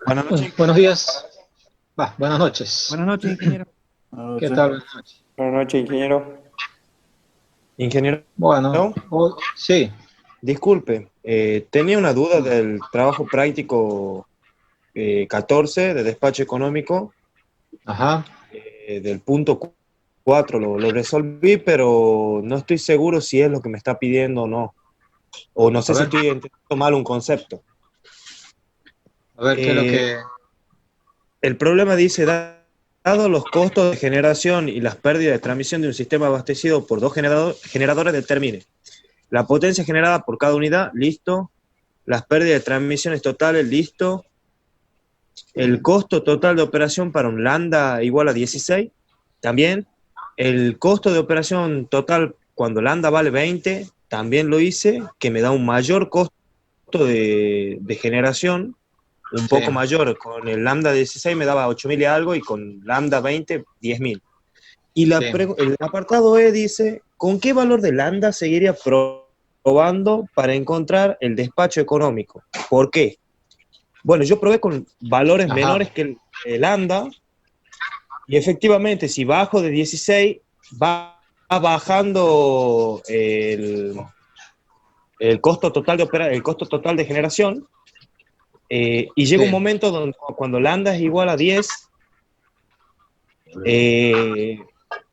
Buenas noches. Buenos días. Buenas noches. Buenas noches, ingeniero. Buenas ¿Qué noches. tal? Buenas noches. Buenas noches, ingeniero. Ingeniero, Bueno, sí, disculpe, tenía una duda del trabajo práctico 14 de despacho económico, ajá. del punto 4 lo resolví, pero no estoy seguro si es lo que me está pidiendo o no. O no A sé si ver, estoy entendiendo mal un concepto. qué es lo Eh, que... el problema dice, dado los costos de generación y las pérdidas de transmisión de un sistema abastecido por dos generadores, determine la potencia generada por cada unidad, listo. Las pérdidas de transmisiones totales, listo. El costo total de operación para un lambda igual a 16, también. El costo de operación total cuando lambda vale 20, también lo hice, que me da un mayor costo de generación, un Sí, poco mayor. Con el lambda 16 me daba 8.000 y algo, y con lambda 20, 10.000. Y sí. el apartado E dice, ¿con qué valor de lambda seguiría probando para encontrar el despacho económico? ¿Por qué? Bueno, yo probé con valores Ajá. menores que el lambda, y efectivamente, si bajo de 16, va bajando el costo total el costo total de generación, y llega un Sí. momento donde cuando lambda es igual a 10, eh,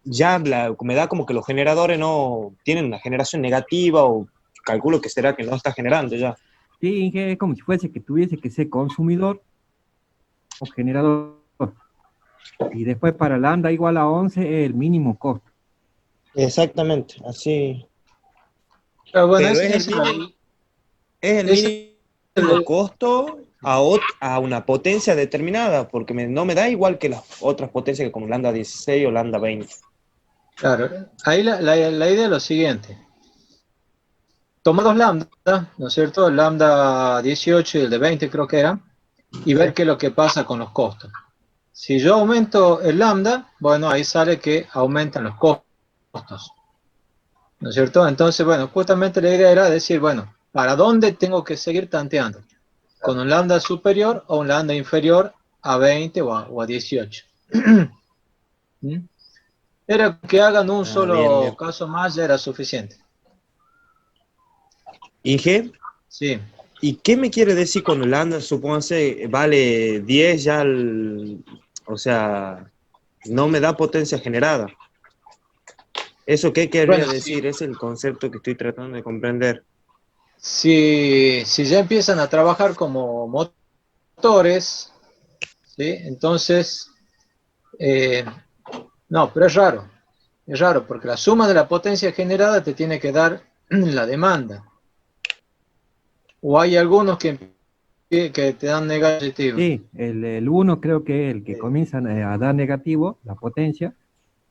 ya me da como que los generadores no tienen una generación negativa, o calculo que será que no está generando ya. Sí, ingeniero, es como si fuese que tuviese que ser consumidor o generador. Y después para lambda igual a 11 es el mínimo costo. Exactamente, así. Pero bueno, Pero esa es el es mínimo costo a una potencia determinada, porque no me da igual que las otras potencias, que como lambda 16 o lambda 20. claro, ahí la idea es lo siguiente. Toma dos lambda, ¿no es cierto? El lambda 18 y el de 20 creo que era, y ver qué es lo que pasa con los costos. Si yo aumento el lambda, bueno, ahí sale que aumentan los costos. ¿No es cierto? Entonces, bueno, justamente la idea era decir, bueno, ¿para dónde tengo que seguir tanteando? ¿Con un lambda superior o un lambda inferior a 20 o a 18? ¿Mm? Era que hagan un Ah, bien, solo bien. caso más, ya era suficiente. Inge, Sí. ¿y qué me quiere decir con el lambda? Supóngase, vale 10 ya, o sea, no me da potencia generada. ¿Eso qué querría Bueno, decir? Es el concepto que estoy tratando de comprender. si ya empiezan a trabajar como motores, ¿sí? Entonces, eh, no, pero es raro, porque la suma de la potencia generada te tiene que dar la demanda. O hay algunos que te dan negativo. Sí, el 1 creo que es el que comienza a dar negativo, la potencia,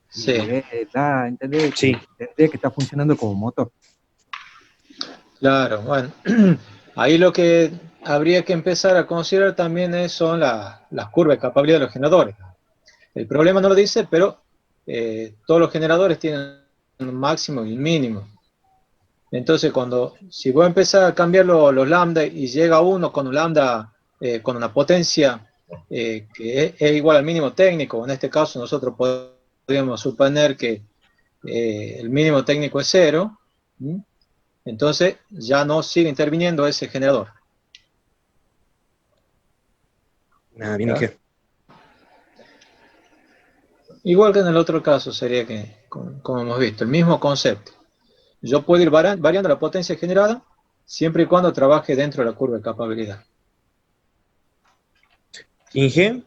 Sí, y da a entender Sí. que tendría que estar funcionando como motor. claro, bueno. Ahí lo que habría que empezar a considerar también son las curvas de capacidad de los generadores. El problema no lo dice, pero todos los generadores tienen un máximo y un mínimo. Entonces, si voy a empezar a cambiar los lambda y llega uno con un lambda, con una potencia que es igual al mínimo técnico, en este caso nosotros podríamos suponer que el mínimo técnico es cero, ¿sí? Entonces ya no sigue interviniendo ese generador. Nada, bien, ¿Ya? Inge. Igual que en el otro caso sería que, como hemos visto, el mismo concepto. Yo puedo ir variando la potencia generada siempre y cuando trabaje dentro de la curva de capabilidad. Inge,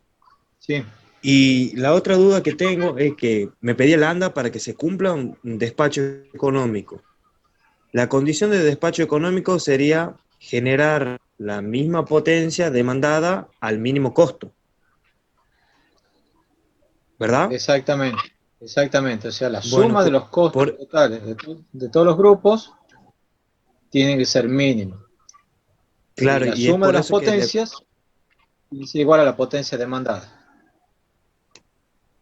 Sí, y la otra duda que tengo es que me pedí el ANDA para que se cumpla un despacho económico. La condición de despacho económico sería generar la misma potencia demandada al mínimo costo, ¿verdad? exactamente. Exactamente. O sea, la Bueno, suma de los costos por, totales de todos los grupos tiene que ser mínimo. Y claro, la y es suma de por las eso que potencias es igual a la potencia demandada.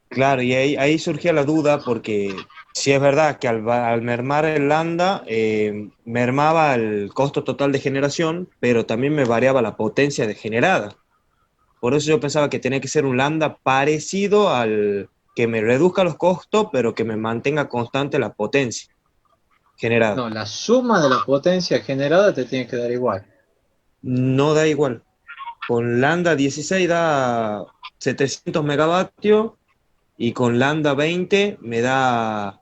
claro, y ahí surgía la duda, porque si es verdad que al mermar el lambda, mermaba el costo total de generación, pero también me variaba la potencia de generada. Por eso yo pensaba que tenía que ser un lambda parecido al que me reduzca los costos, pero que me mantenga constante la potencia generada. No, la suma de la potencia generada te tiene que dar igual. No da igual. Con lambda 16 da 700 megavatios y con lambda 20 me da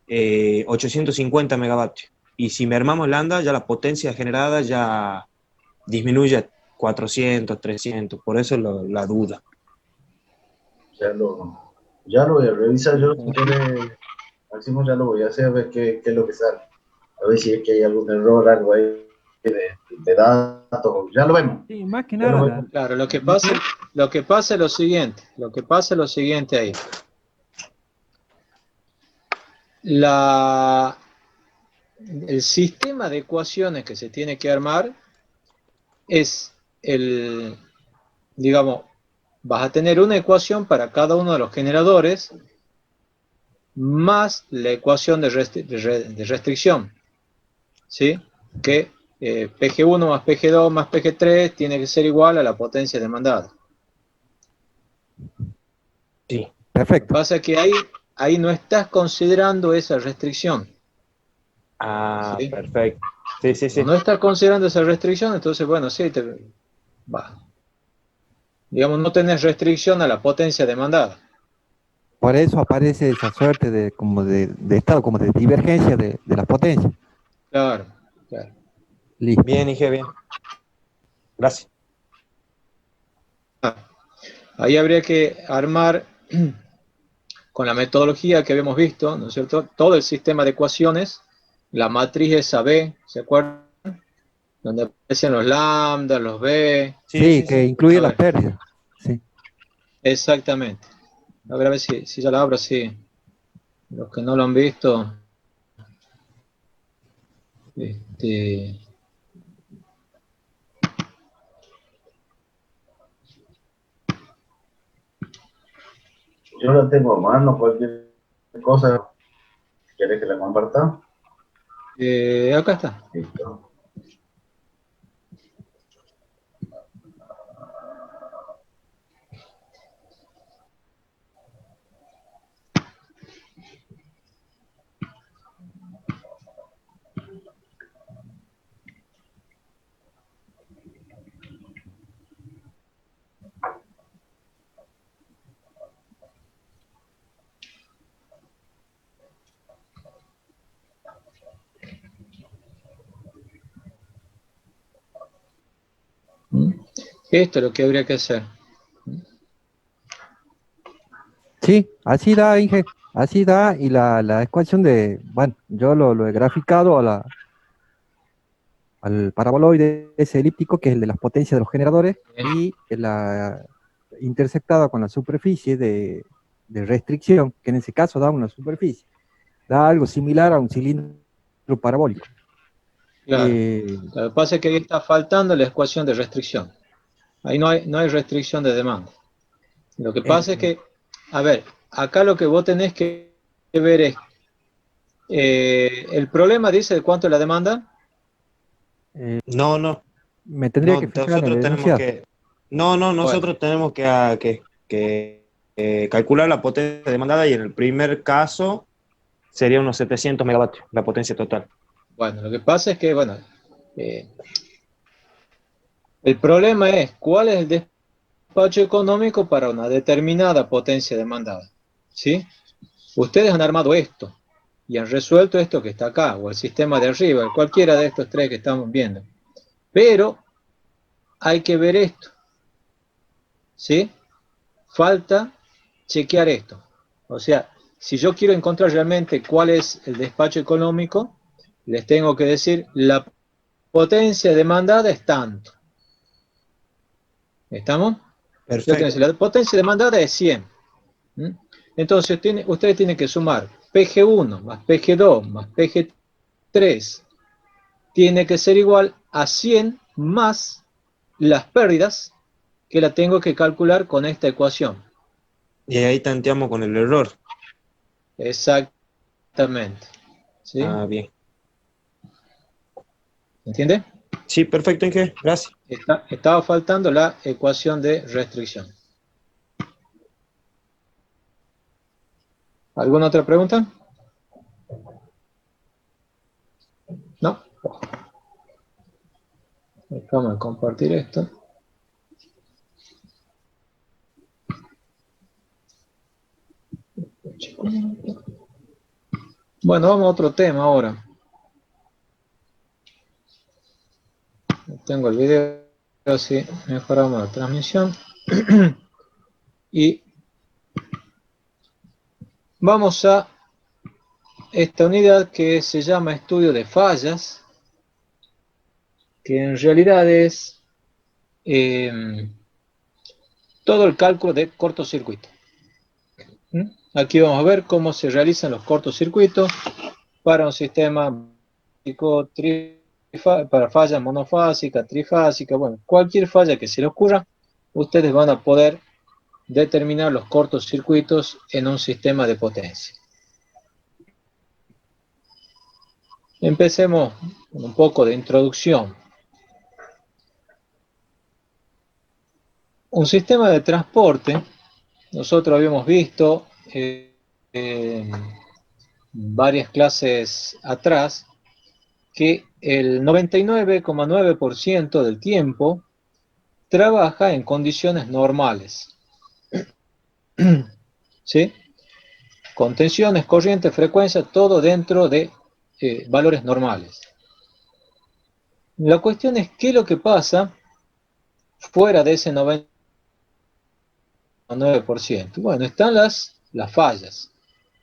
850 megavatios. Y si mermamos lambda, ya la potencia generada ya disminuye a 400, 300. Por eso la duda. Ya lo voy a revisar yo, si quiere, Máximo, ya lo voy a hacer, a ver qué es lo que sale. A ver si es que hay algún error, algo ahí de datos, ya lo vemos. Sí, más que Ya lo nada, vemos. Claro, lo que pasa es lo siguiente ahí. El sistema de ecuaciones que se tiene que armar es digamos, vas a tener una ecuación para cada uno de los generadores más la ecuación de restricción, ¿sí? Que PG1 más PG2 más PG3 tiene que ser igual a la potencia demandada. Sí. Lo que perfecto. pasa es que ahí no estás considerando esa restricción. Ah, ¿Sí? perfecto. Sí, sí, sí. No estás considerando esa restricción, entonces, bueno, sí, digamos, no tenés restricción a la potencia demandada. Por eso aparece esa suerte de estado, como de divergencia de las potencias. Claro, claro. Listo. Bien, Ige, bien. Gracias. Ahí habría que armar con la metodología que habíamos visto, ¿no es cierto? Todo el sistema de ecuaciones, la matriz esa B, ¿se acuerdan? Donde aparecen los lambda, los B. Sí, Sí, sí, que sí. incluye A las ver, pérdidas. Sí. exactamente. A ver si ya la abro así. Los que no lo han visto, este, Yo la tengo a mano, cualquier cosa, ¿quieres que la comparta? acá está. Listo. ¿Mm? Esto es lo que habría que hacer. Sí, así da, Inge, así da, y la ecuación bueno, yo lo he graficado al paraboloide ese elíptico, que es el de las potencias de los generadores, y la intersectada con la superficie de restricción, que en ese caso da una superficie, da algo similar a un cilindro parabólico. Claro. Lo que pasa es que ahí está faltando la ecuación de restricción. Ahí no hay restricción de demanda. Lo que pasa es que, a ver, acá lo que vos tenés que ver es, el problema dice de cuánto es la demanda. No, no, Me tendría no, que fijar en el nosotros tenemos enunciado. que, no, no, Bueno, nosotros tenemos que calcular la potencia demandada y en el primer caso sería unos 700 megavatios, la potencia total. bueno, lo que pasa es que, bueno, eh, el problema es cuál es el despacho económico para una determinada potencia demandada. ¿Sí? Ustedes han armado esto y han resuelto esto que está acá, o el sistema de arriba, cualquiera de estos tres que estamos viendo. Pero hay que ver esto, ¿sí? Falta chequear esto. O sea, si yo quiero encontrar realmente cuál es el despacho económico, les tengo que decir, la potencia demandada es tanto. ¿Estamos? Yo tengo que decir, Perfecto. la potencia demandada es 100. ¿Mm? Entonces, ustedes tienen que sumar PG1 más PG2 más PG3 tiene que ser igual a 100 más las pérdidas que la tengo que calcular con esta ecuación. Y ahí tanteamos con el error. Exactamente. ¿Sí? Ah, bien. ¿Entiende? Sí, perfecto, Inge, gracias. Estaba faltando la ecuación de restricción. ¿Alguna otra pregunta? ¿No? Vamos a compartir esto. Bueno, vamos a otro tema ahora. Tengo el video, así mejoramos la transmisión. Y vamos a esta unidad que se llama estudio de fallas, que en realidad es todo el cálculo de cortocircuito. Aquí vamos a ver cómo se realizan los cortocircuitos para un sistema para falla monofásica, trifásica, bueno, cualquier falla que se les ocurra, ustedes van a poder determinar los cortocircuitos en un sistema de potencia. Empecemos con un poco de introducción. Un sistema de transporte, nosotros habíamos visto varias clases atrás que el 99,9% del tiempo trabaja en condiciones normales. ¿Sí? Con tensiones, corrientes, frecuencia, todo dentro de valores normales. La cuestión es qué es lo que pasa fuera de ese 99%. Bueno, están las fallas,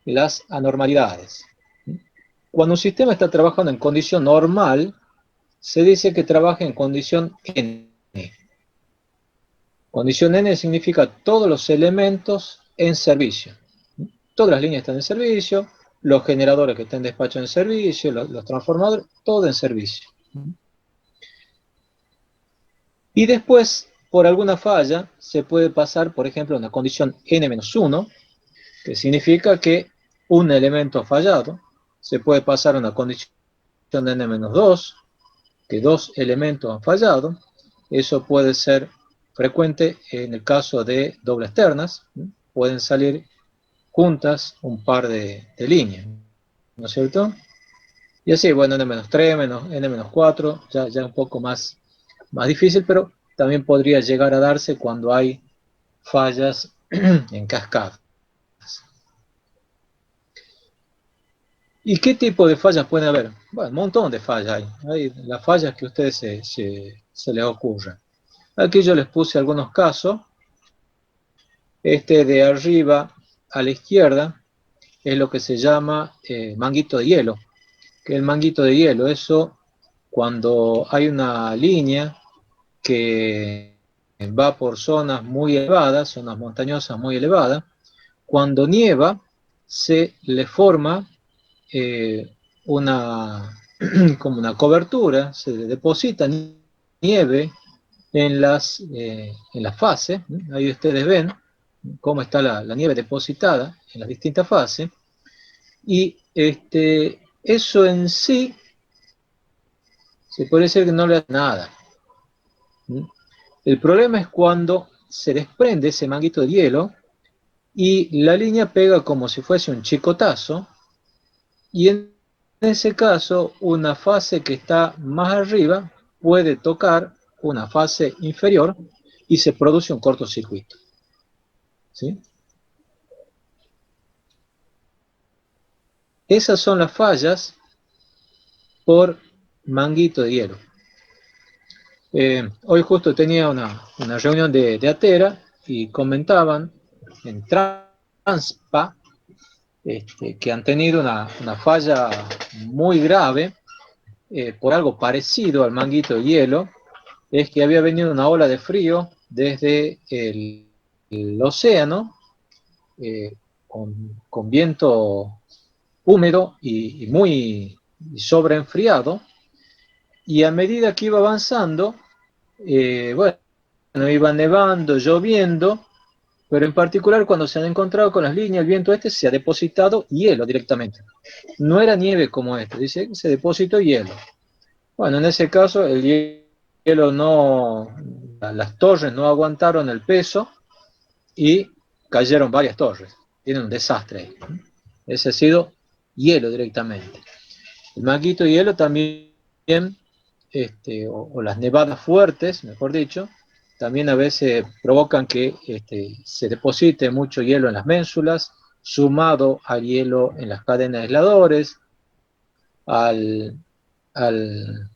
las anormalidades. Cuando un sistema está trabajando en condición normal, se dice que trabaja en condición N. Condición N significa todos los elementos en servicio. Todas las líneas están en servicio, los generadores que están en despacho en servicio, los transformadores, todo en servicio. Y después, por alguna falla, se puede pasar, por ejemplo, a una condición N-1, que significa que un elemento ha fallado. Se puede pasar a una condición N-2, que dos elementos han fallado. Eso puede ser frecuente en el caso de dobles ternas. Pueden salir juntas un par de líneas, ¿no es cierto? Y así, bueno, N-3, N-4, ya un poco más difícil, pero también podría llegar a darse cuando hay fallas en cascada. ¿Y qué tipo de fallas puede haber? Bueno, un montón de fallas hay las fallas que a ustedes se les ocurran. Aquí yo les puse algunos casos. Este de arriba a la izquierda es lo que se llama manguito de hielo. Que el manguito de hielo, eso cuando hay una línea que va por zonas muy elevadas, zonas montañosas muy elevadas, cuando nieva se le forma como una cobertura, se deposita nieve en las fases. Ahí ustedes ven cómo está la nieve depositada en las distintas fases, y eso en sí se puede decir que no le da nada. El problema es cuando se desprende ese manguito de hielo y la línea pega como si fuese un chicotazo, y en ese caso una fase que está más arriba puede tocar una fase inferior y se produce un cortocircuito. ¿Sí? Esas son las fallas por manguito de hielo. Hoy justo tenía una reunión de Atera y comentaban en Transpa que han tenido una falla muy grave por algo parecido al manguito de hielo. Es que había venido una ola de frío desde el océano con viento húmedo y muy sobreenfriado, y a medida que iba avanzando, bueno, iba nevando, lloviendo, pero en particular cuando se han encontrado con las líneas, el viento se ha depositado hielo directamente. No era nieve como dice, se depositó hielo. Bueno, en ese caso el hielo no, las torres no aguantaron el peso y cayeron varias torres. Tienen un desastre ahí. Ese ha sido hielo directamente. El manguito de hielo también, o las nevadas fuertes, mejor dicho, también a veces provocan que se deposite mucho hielo en las ménsulas, sumado al hielo en las cadenas de aisladores, al, al,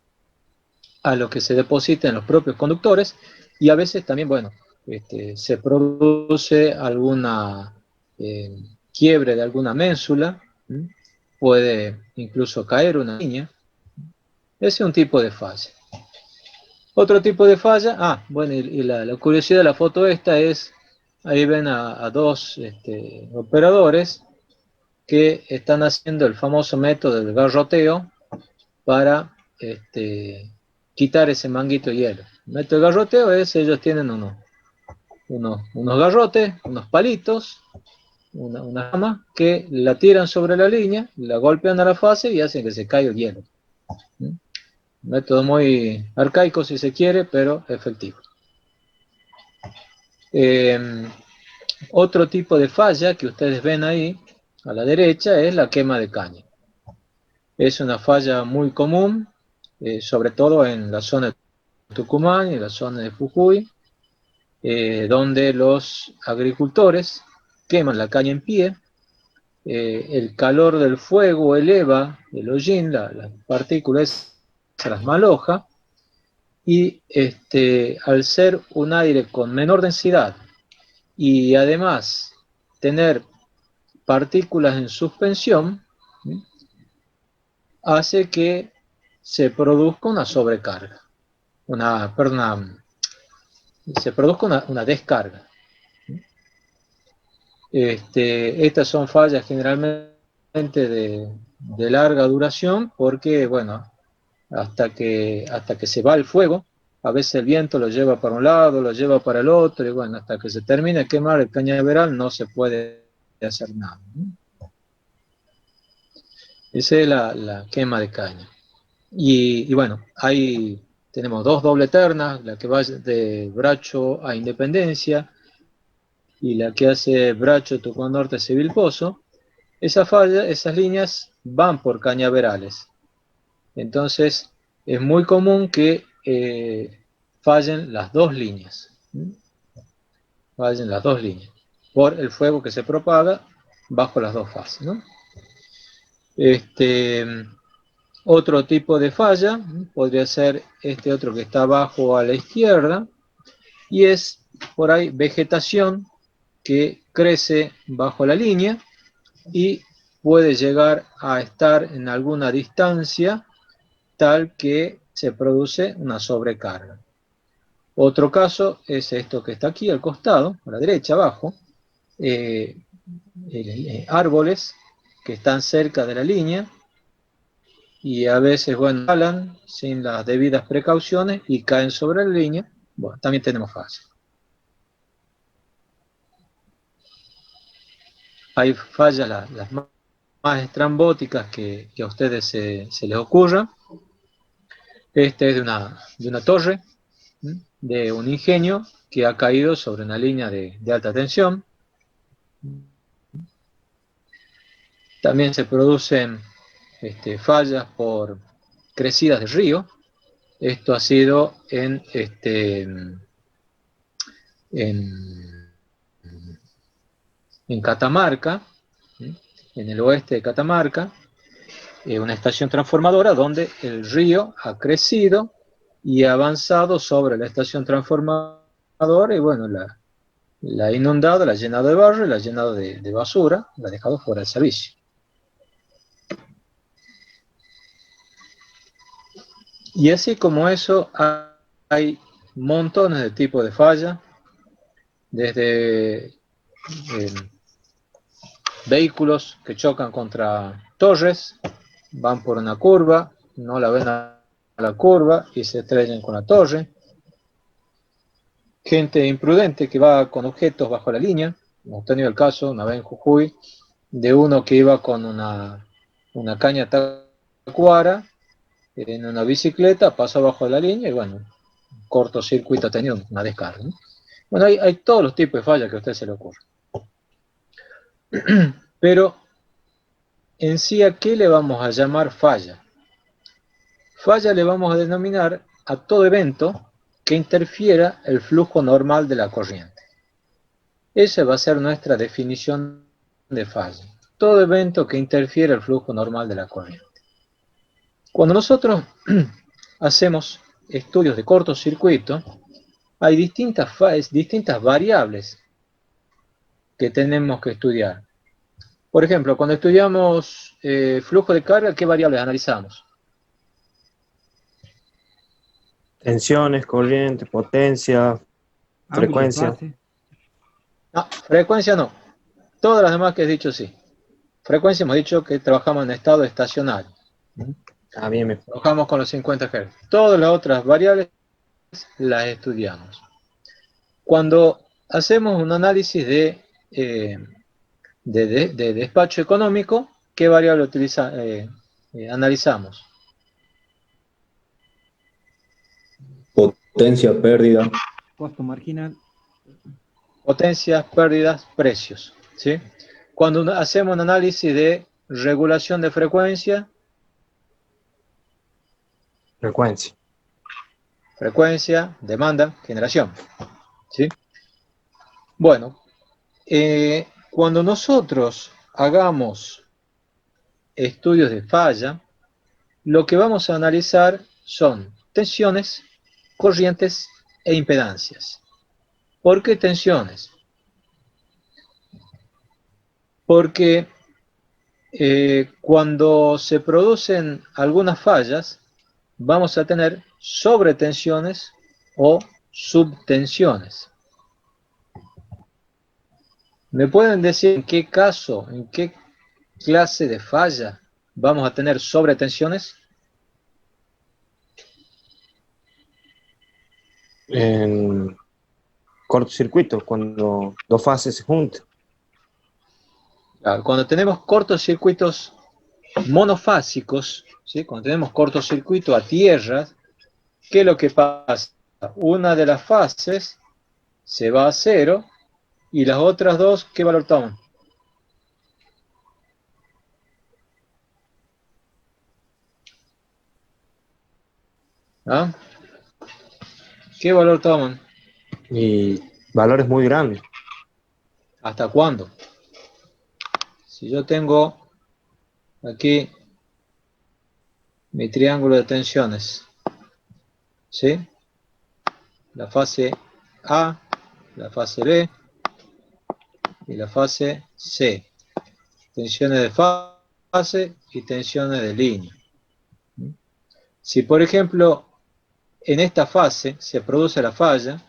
a lo que se deposita en los propios conductores, y a veces también, bueno, se produce alguna quiebre de alguna ménsula, ¿m? Puede incluso caer una línea. Ese es un tipo de falla. Otro tipo de falla, bueno, y la curiosidad de la foto esta es, ahí ven a dos operadores que están haciendo el famoso método del garroteo para quitar ese manguito de hielo. El método de garroteo es, ellos tienen unos garrotes, unos palitos, una rama que la tiran sobre la línea, la golpean a la fase y hacen que se caiga el hielo. Un método muy arcaico si se quiere, pero efectivo. Otro tipo de falla que ustedes ven ahí a la derecha es la quema de caña. Es una falla muy común, sobre todo en la zona de Tucumán y en la zona de Jujuy, donde los agricultores queman la caña en pie, el calor del fuego eleva el hollín, las partículas se las maloja, y al ser un aire con menor densidad y además tener partículas en suspensión, hace que se produzca una sobrecarga, se produzca una descarga. Estas son fallas generalmente de larga duración porque, bueno, hasta que se va el fuego, a veces el viento lo lleva para un lado, lo lleva para el otro, y bueno, hasta que se termine de quemar el cañaveral no se puede hacer nada. Esa es la quema de caña. Y bueno, ahí tenemos dos doble ternas, la que va de Bracho a Independencia y la que hace Bracho, Tucumán Norte, Civil Pozo. Esas líneas van por cañaverales. Entonces, es muy común que fallen las dos líneas. Fallen las dos líneas por el fuego que se propaga bajo las dos fases, ¿no? Otro tipo de falla podría ser este otro que está abajo a la izquierda, y es por ahí vegetación que crece bajo la línea y puede llegar a estar en alguna distancia tal que se produce una sobrecarga. Otro caso es esto que está aquí al costado, a la derecha abajo, árboles que están cerca de la línea y a veces, bueno, jalan sin las debidas precauciones y caen sobre la línea. Bueno, también tenemos fallas. Hay fallas las más estrambóticas que a ustedes se les ocurra. Este es de una torre, de un ingenio que ha caído sobre una línea de alta tensión. También se producen fallas por crecidas de río. Esto ha sido en Catamarca, en el oeste de Catamarca, una estación transformadora donde el río ha crecido y ha avanzado sobre la estación transformadora y bueno, la ha inundado, la ha llenado de barro, la ha llenado de basura, la ha dejado fuera de servicio. Y así como eso, hay montones de tipos de falla, desde vehículos que chocan contra torres, van por una curva, no la ven a la curva y se estrellan con la torre. Gente imprudente que va con objetos bajo la línea. Hemos tenido el caso una vez en Jujuy de uno que iba con una caña tacuara en una bicicleta, pasó abajo de la línea y bueno, cortocircuito ha tenido una descarga, ¿no? Bueno, hay todos los tipos de fallas que a usted se le ocurra. Pero en sí, ¿a qué le vamos a llamar falla? Falla le vamos a denominar a todo evento que interfiera el flujo normal de la corriente. Esa va a ser nuestra definición de falla. Todo evento que interfiera el flujo normal de la corriente. Cuando nosotros hacemos estudios de cortocircuito, hay distintas variables que tenemos que estudiar. Por ejemplo, cuando estudiamos flujo de carga, ¿qué variables analizamos? Tensiones, corriente, potencia, frecuencia. No, frecuencia no. Todas las demás que he dicho sí. Frecuencia hemos dicho que trabajamos en estado estacionario. Bien. Trabajamos con los 50 Hz. Todas las otras variables las estudiamos. Cuando hacemos un análisis de despacho económico, ¿qué variable analizamos? Potencia, pérdida. Costo marginal. Potencias, pérdidas, precios, ¿sí? Cuando hacemos un análisis de regulación de frecuencia, demanda, generación, ¿sí? Bueno, cuando nosotros hagamos estudios de falla, lo que vamos a analizar son tensiones, corrientes e impedancias. ¿Por qué tensiones? Porque cuando se producen algunas fallas, vamos a tener sobretensiones o subtensiones. ¿Me pueden decir en qué caso, en qué clase de falla vamos a tener sobretensiones? En cortocircuito, cuando dos fases se juntan. Claro, cuando tenemos cortocircuitos monofásicos, ¿sí? Cuando tenemos cortocircuito a tierra, ¿qué es lo que pasa? Una de las fases se va a cero y las otras dos, ¿qué valor toman? ¿Ah? ¿Qué valor toman? Y valores muy grandes. ¿Hasta cuándo? Si yo tengo aquí mi triángulo de tensiones, ¿sí? La fase A, la fase B y la fase C. Tensiones de fase y tensiones de línea. Si, por ejemplo, en esta fase se produce la falla,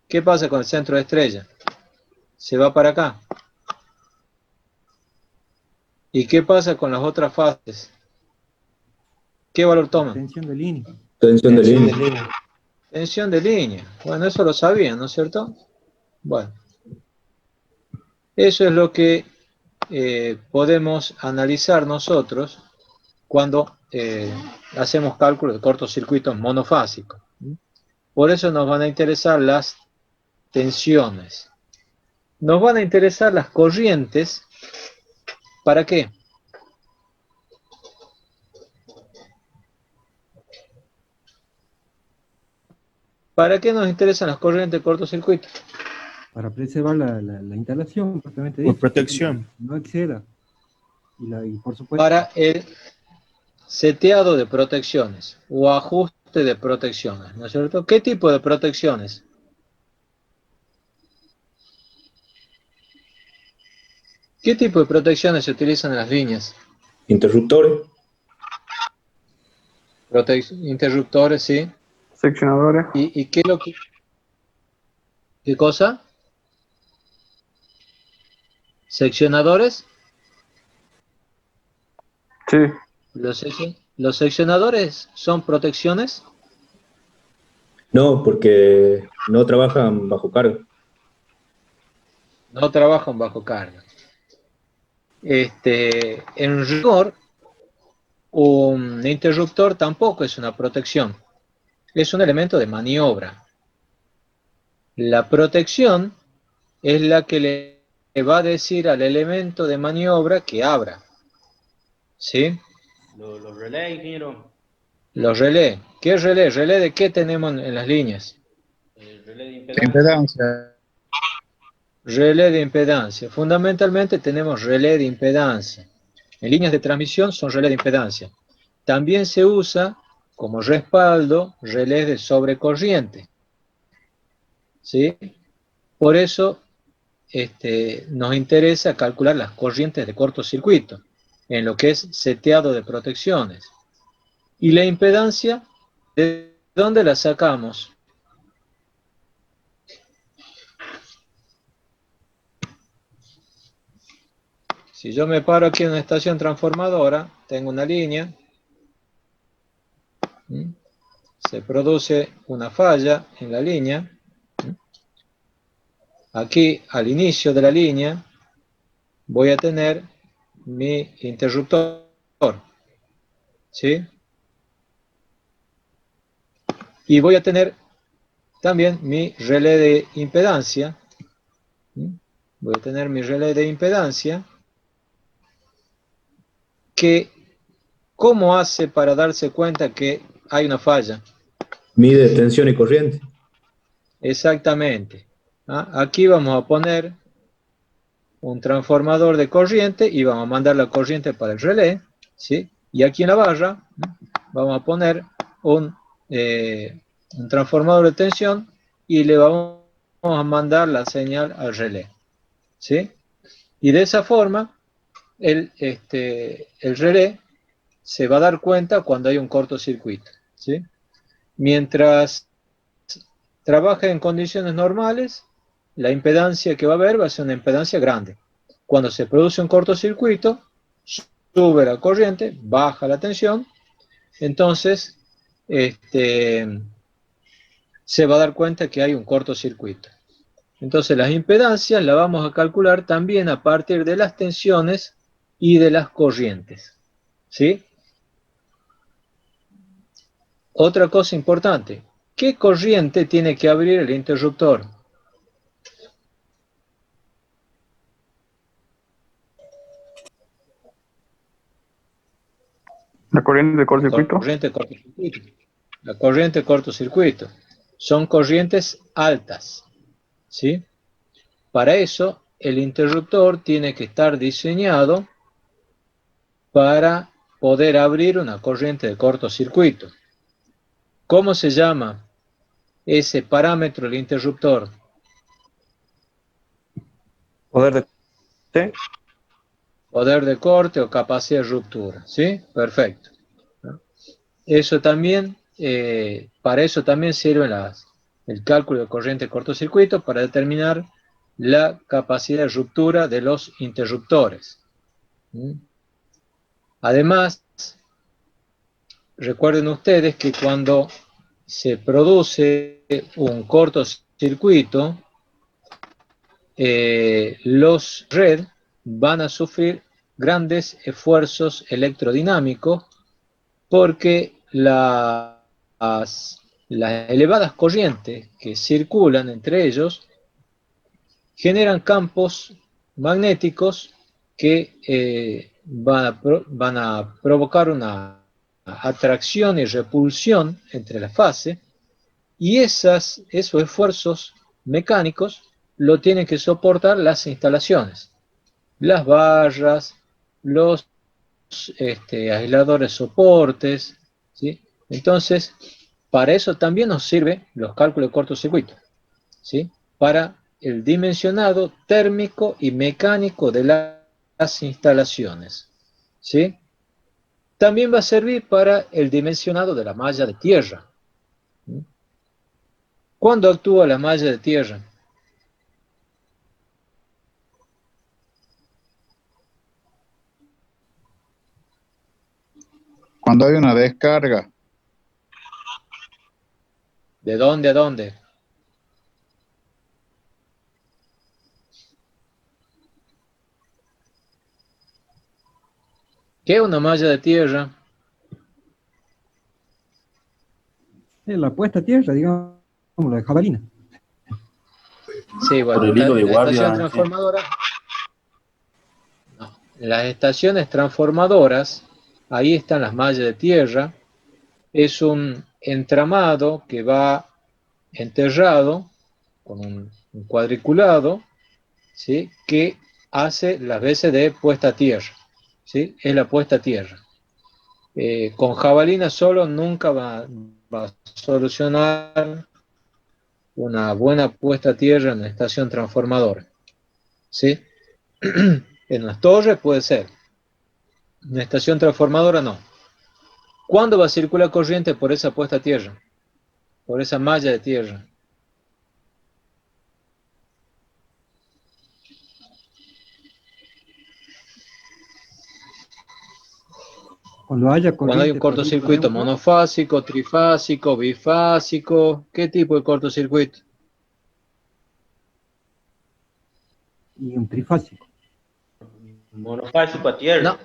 ¿qué pasa con el centro de estrella? Se va para acá. ¿Y qué pasa con las otras fases? ¿Qué valor toman? Tensión de línea. Tensión de línea. Tensión de línea. Bueno, eso lo sabían, ¿no es cierto? Bueno. Eso es lo que podemos analizar nosotros cuando hacemos cálculos de cortocircuitos monofásicos. Por eso nos van a interesar las tensiones. Nos van a interesar las corrientes. ¿Para qué? ¿Para qué nos interesan las corrientes de cortocircuito? Para preservar la instalación, propiamente Por dicho, protección. no exceda. Y por supuesto, Para el seteado de protecciones o ajuste de protecciones, ¿no es cierto? ¿Qué tipo de protecciones? ¿Qué tipo de protecciones se utilizan en las líneas? Interruptores. Interruptores, sí. Seccionadores. ¿Y qué es lo que... ¿Qué cosa? ¿Seccionadores? Sí. ¿Los seccionadores son protecciones? No, porque no trabajan bajo carga. No trabajan bajo carga. En rigor, Un interruptor tampoco es una protección, es un elemento de maniobra. La protección es la que le va a decir al elemento de maniobra que abra. ¿Sí? Los relés, ingeniero. Los relés. ¿Qué relé? ¿Relé de qué tenemos en las líneas? El relé de Impedancia. Relé de impedancia. Fundamentalmente tenemos relé de impedancia. En líneas de transmisión son relés de impedancia. También se usa como respaldo relés de sobrecorriente. ¿Sí? Por eso nos interesa calcular las corrientes de cortocircuito en lo que es seteado de protecciones. Y la impedancia, ¿de dónde la sacamos? Si yo me paro aquí en una estación transformadora, tengo una línea, se produce una falla en la línea, aquí al inicio de la línea voy a tener mi interruptor, ¿sí? Y voy a tener también mi relé de impedancia, voy a tener mi relé de impedancia, que ¿cómo hace para darse cuenta que hay una falla? Mide tensión y corriente. Exactamente. Aquí vamos a poner un transformador de corriente y vamos a mandar la corriente para el relé, ¿sí? Y aquí en la barra vamos a poner un transformador de tensión y le vamos a mandar la señal al relé, ¿sí? Y de esa forma el relé se va a dar cuenta cuando hay un cortocircuito, ¿sí? Mientras trabaja en condiciones normales, la impedancia que va a haber va a ser una impedancia grande. Cuando se produce un cortocircuito, sube la corriente, baja la tensión, entonces se va a dar cuenta que hay un cortocircuito. Entonces las impedancias las vamos a calcular también a partir de las tensiones y de las corrientes, ¿sí? Otra cosa importante, ¿qué corriente tiene que abrir el interruptor? La corriente de cortocircuito. La corriente de cortocircuito. Son corrientes altas, ¿sí? Para eso, el interruptor tiene que estar diseñado para poder abrir una corriente de cortocircuito. ¿Cómo se llama ese parámetro del interruptor? Poder de... ¿Sí? Poder de corte o capacidad de ruptura, ¿sí? Perfecto. Eso también, para eso también sirve el cálculo de corriente de cortocircuito para determinar la capacidad de ruptura de los interruptores. Además, recuerden ustedes que cuando se produce un cortocircuito, los red van a sufrir grandes esfuerzos electrodinámicos porque las elevadas corrientes que circulan entre ellos generan campos magnéticos que van a provocar una atracción y repulsión entre las fases, y esos esfuerzos mecánicos lo tienen que soportar las instalaciones, las barras, los aisladores soportes, ¿sí? Entonces, para eso también nos sirven los cálculos de cortocircuito, ¿sí? Para el dimensionado térmico y mecánico de las instalaciones, ¿sí? También va a servir para el dimensionado de la malla de tierra. ¿Cuándo actúa la malla de tierra? Cuando hay una descarga. ¿De dónde a dónde? ¿Qué es una malla de tierra? la puesta a tierra, digamos, la de jabalina. Sí, bueno, Por el hilo de la guardia, estación sí. transformadora. No, las estaciones transformadoras, ahí están las mallas de tierra, es un entramado que va enterrado con un cuadriculado, ¿sí? Que hace las veces de puesta a tierra, ¿sí? Es la puesta a tierra. Con jabalina solo nunca va a solucionar una buena puesta a tierra en la estación transformadora, ¿sí? En las torres puede ser, en la estación transformadora no. ¿Cuándo va a circular corriente por esa puesta a tierra? Por esa malla de tierra. Cuando haya Cuando hay un corriente por litro cortocircuito neutro monofásico, trifásico, bifásico, ¿qué tipo de cortocircuito? y un trifásico. Monofásico a tierra. No,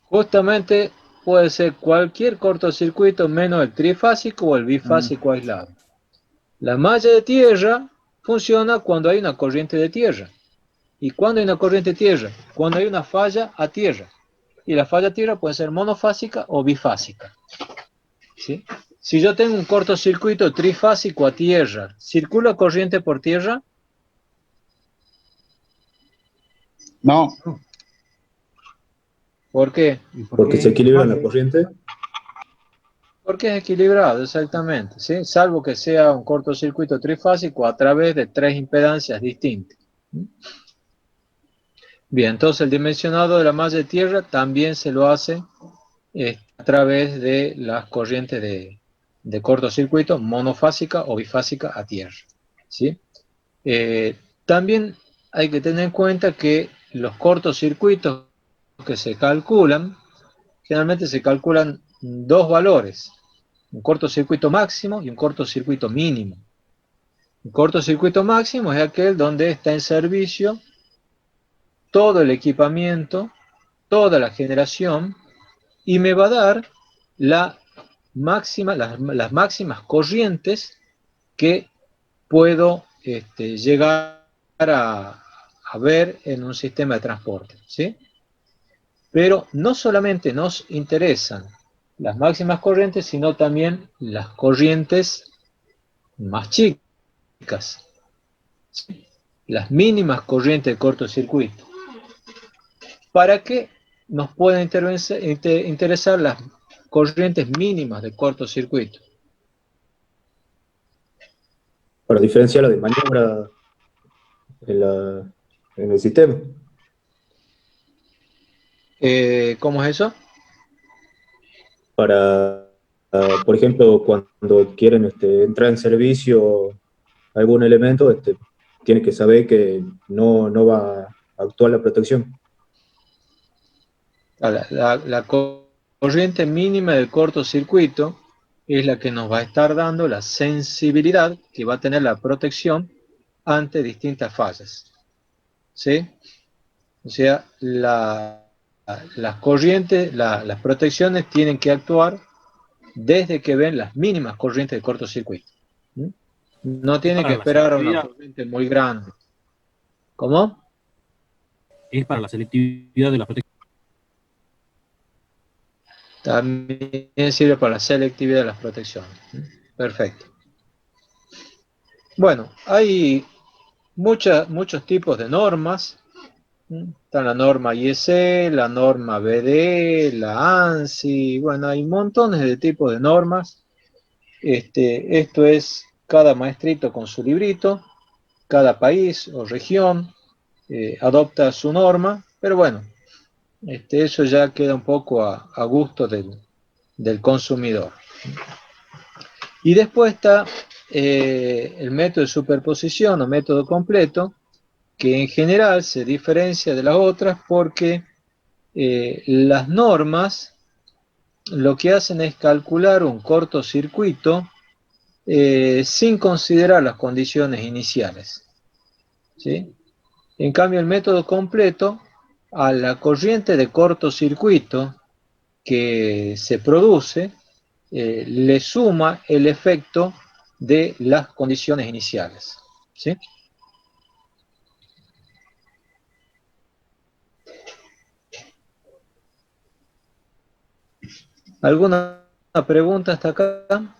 justamente puede ser cualquier cortocircuito menos el trifásico o el bifásico aislado. La malla de tierra funciona cuando hay una corriente de tierra. ¿Y cuándo hay una corriente de tierra? Cuando hay una falla a tierra. Y la falla a tierra puede ser monofásica o bifásica, ¿sí? Si yo tengo un cortocircuito trifásico a tierra, ¿circula corriente por tierra? No, ¿Por qué? ¿Y por Porque qué se equilibra la falla? corriente. Porque es equilibrado, exactamente, ¿sí? Salvo que sea un cortocircuito trifásico a través de tres impedancias distintas. Bien, entonces el dimensionado de la malla de tierra también se lo hace a través de las corrientes de cortocircuito monofásica o bifásica a tierra, ¿sí? También hay que tener en cuenta que los cortocircuitos que se calculan, generalmente se calculan dos valores, un cortocircuito máximo y un cortocircuito mínimo. Un cortocircuito máximo es aquel donde está en servicio todo el equipamiento, toda la generación, y me va a dar las máximas corrientes que puedo llegar a ver en un sistema de transporte, ¿sí? Pero no solamente nos interesan las máximas corrientes, sino también las corrientes más chicas, ¿sí? Las mínimas corrientes de cortocircuito. ¿Para qué nos pueden interesar las corrientes mínimas de cortocircuito? Para diferenciarla de maniobra en, en el sistema. ¿Cómo es eso? Para, por ejemplo, cuando quieren entrar en servicio algún elemento, tiene que saber que no va a actuar la protección. La corriente mínima del cortocircuito es la que nos va a estar dando la sensibilidad que va a tener la protección ante distintas fallas, ¿sí? O sea, las corrientes, las protecciones tienen que actuar desde que ven las mínimas corrientes de cortocircuito. ¿Mm? No tienen que Para la esperar a una selectividad. corriente muy grande. ¿Cómo? Es para la selectividad de la protección. También sirve para la selectividad de las protecciones. Perfecto. Bueno, hay muchos tipos de normas. Está la norma IEC, la norma BDE, la ANSI, bueno, hay montones de tipos de normas. Esto es cada maestrito con su librito, cada país o región adopta su norma, pero bueno, eso ya queda un poco a gusto del consumidor. Y después está el método de superposición o método completo, que en general se diferencia de las otras porque las normas lo que hacen es calcular un cortocircuito sin considerar las condiciones iniciales, ¿sí? En cambio, el método completo, a la corriente de cortocircuito que se produce, le suma el efecto de las condiciones iniciales. ¿Sí? ¿Alguna pregunta hasta acá?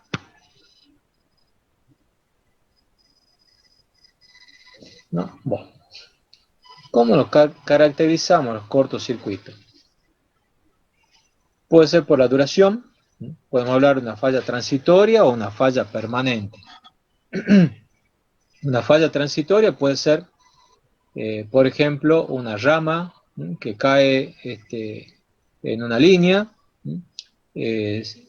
¿No? Bueno. ¿Cómo los caracterizamos los cortocircuitos? Puede ser por la duración, podemos hablar de una falla transitoria o una falla permanente. Una falla transitoria puede ser, por ejemplo, una rama que cae en una línea,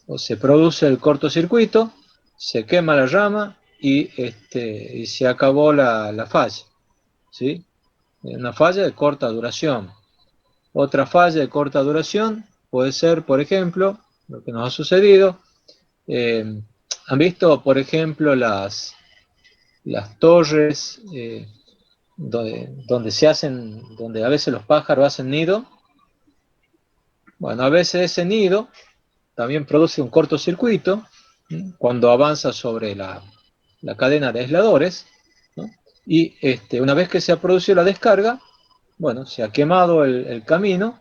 o se produce el cortocircuito, se quema la rama y se acabó la falla. ¿Sí? Una falla de corta duración. Otra falla de corta duración puede ser, por ejemplo, lo que nos ha sucedido. ¿Han visto, por ejemplo, las torres donde a veces los pájaros hacen nido? Bueno, a veces ese nido también produce un cortocircuito cuando avanza sobre la cadena de aisladores, ¿no? Y una vez que se ha producido la descarga, bueno, se ha quemado el camino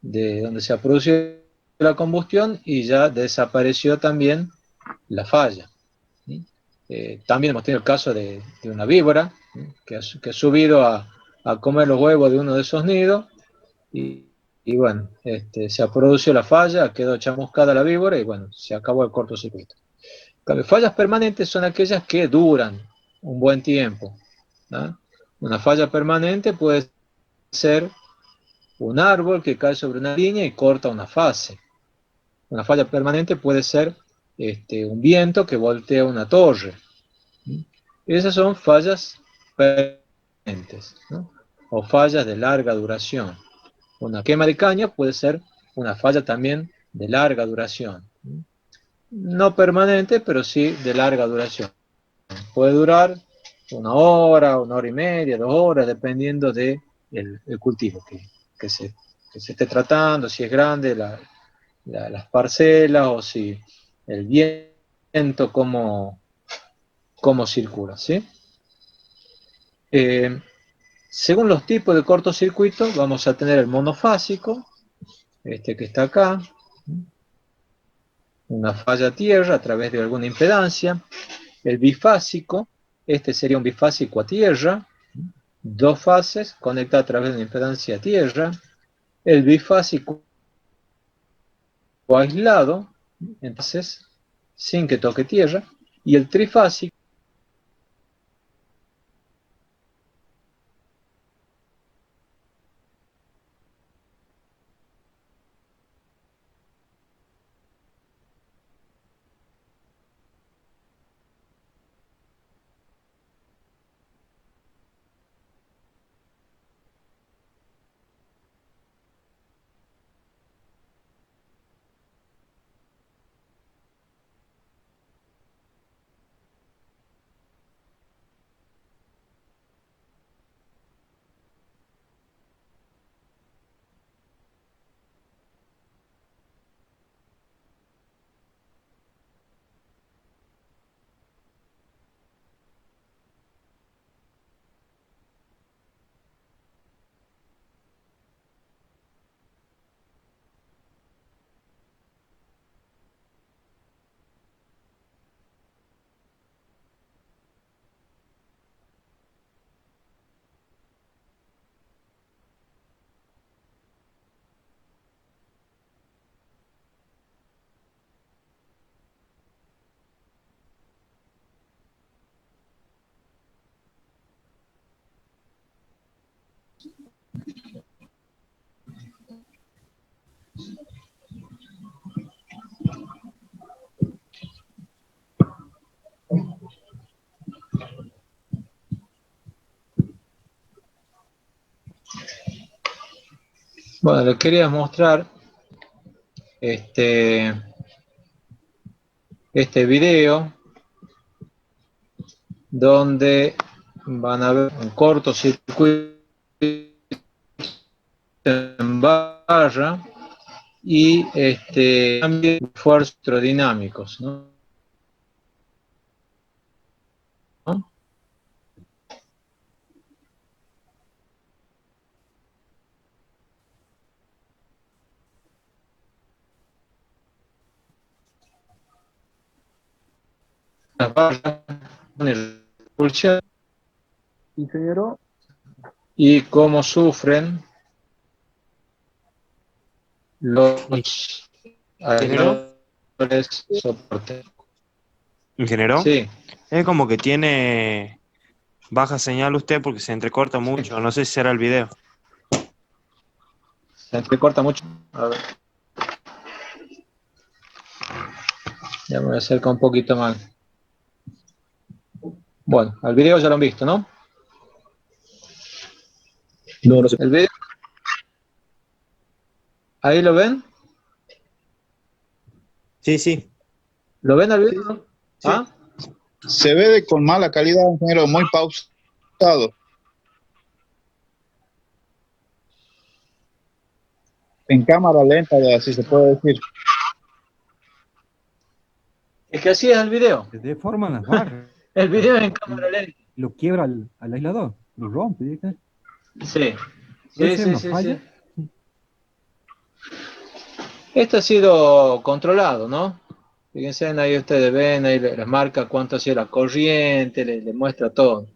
de donde se ha producido la combustión y ya desapareció también la falla. También hemos tenido el caso de una víbora que ha subido a comer los huevos de uno de esos nidos y bueno, se ha producido la falla, quedó chamuscada la víbora y bueno, se acabó el cortocircuito. Fallas permanentes son aquellas que duran un buen tiempo, ¿no? Una falla permanente puede ser un árbol que cae sobre una línea y corta una fase. Una falla permanente puede ser un viento que voltea una torre. Esas son fallas permanentes, ¿no? O fallas de larga duración. Una quema de caña puede ser una falla también de larga duración. No permanente, pero sí de larga duración. Puede durar 1 hora y media, 2 horas, dependiendo del cultivo que se esté tratando, si es grande las parcelas o si el viento cómo circula, ¿sí? Según los tipos de cortocircuito, vamos a tener el monofásico, que está acá, una falla a tierra a través de alguna impedancia. El bifásico, sería un bifásico a tierra, 2 fases conectadas a través de una impedancia a tierra. El bifásico aislado, entonces sin que toque tierra. Y el trifásico, bueno, les quería mostrar este video donde van a ver un cortocircuito en barra y cambios de esfuerzos electrodinámicos, ¿no? Las barras de repulsión Ingeniero, y cómo sufren los ¿Ingeniero? aisladores soporte. ¿Ingeniero? Sí, Es como que tiene baja señal usted porque se entrecorta mucho. No sé si será el video. se entrecorta mucho. A ver, ya me voy a acercar un poquito más. Bueno, al video ya lo han visto, ¿no? No, no sé. El video, ¿ahí lo ven? Sí, sí. ¿Lo ven al video? Sí. ¿Ah? se ve con mala calidad, ingeniero, muy pausado. En cámara lenta, si se puede decir. Es que así es el video. Se deforman las barras. El video es en cámara lenta. Lo quiebra al aislador, lo rompe. ¿Viste? Sí, ¿Puede sí, ser sí, una sí, falla? sí. Esto ha sido controlado, ¿no? Fíjense, ahí ustedes ven, ahí les marca cuánto ha sido la corriente, les muestra todo.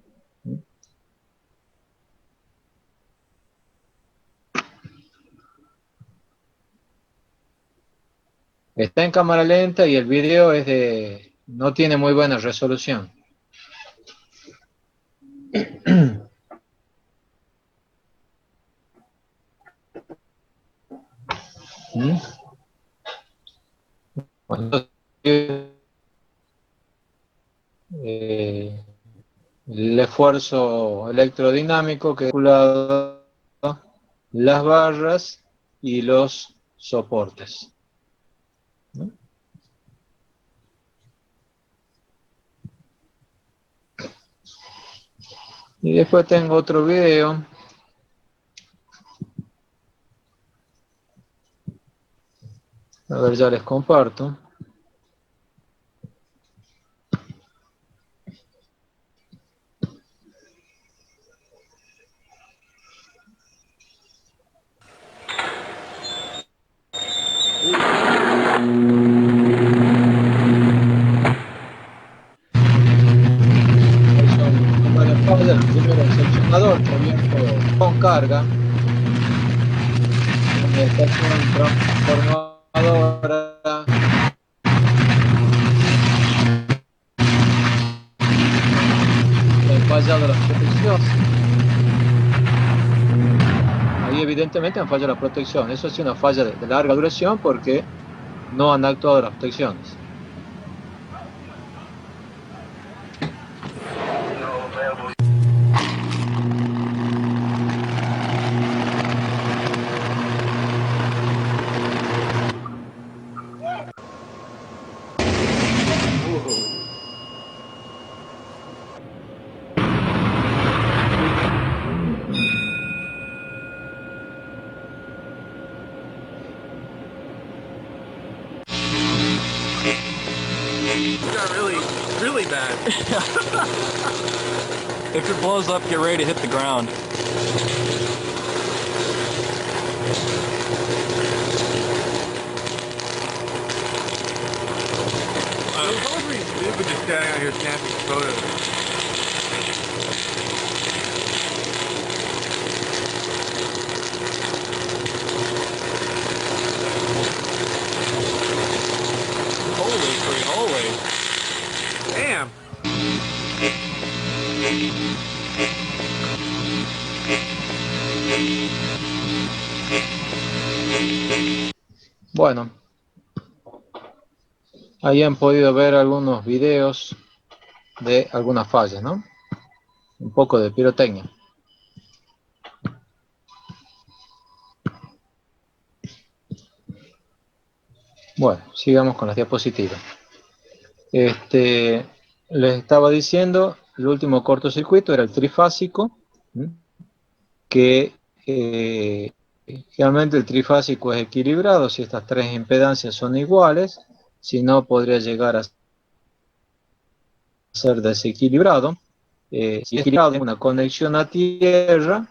Está en cámara lenta y el video no tiene muy buena resolución. ¿Mm? Bueno, el esfuerzo electrodinámico que ha calculado las barras y los soportes, ¿no? Y después tengo otro video. A ver, ya les comparto. Son varias fallas. Primero el seccionador que abierto con carga. La estación transformadora. Han fallado las protecciones. Ahí evidentemente han fallado la protección. Eso es una falla de larga duración porque no han actuado las protecciones. Got really bad. If it blows up, get ready to hit the ground. How much were you stupid just standing out here snapping photos? Holy free holy. Damn. Bueno, ahí han podido ver algunos videos de algunas fallas, ¿no? Un poco de pirotecnia. Bueno, sigamos con las diapositivas. Les estaba diciendo, el último cortocircuito era el trifásico, ¿m? Que generalmente el trifásico es equilibrado si estas tres impedancias son iguales, si no podría llegar a ser desequilibrado. Si es equilibrado, una conexión a tierra,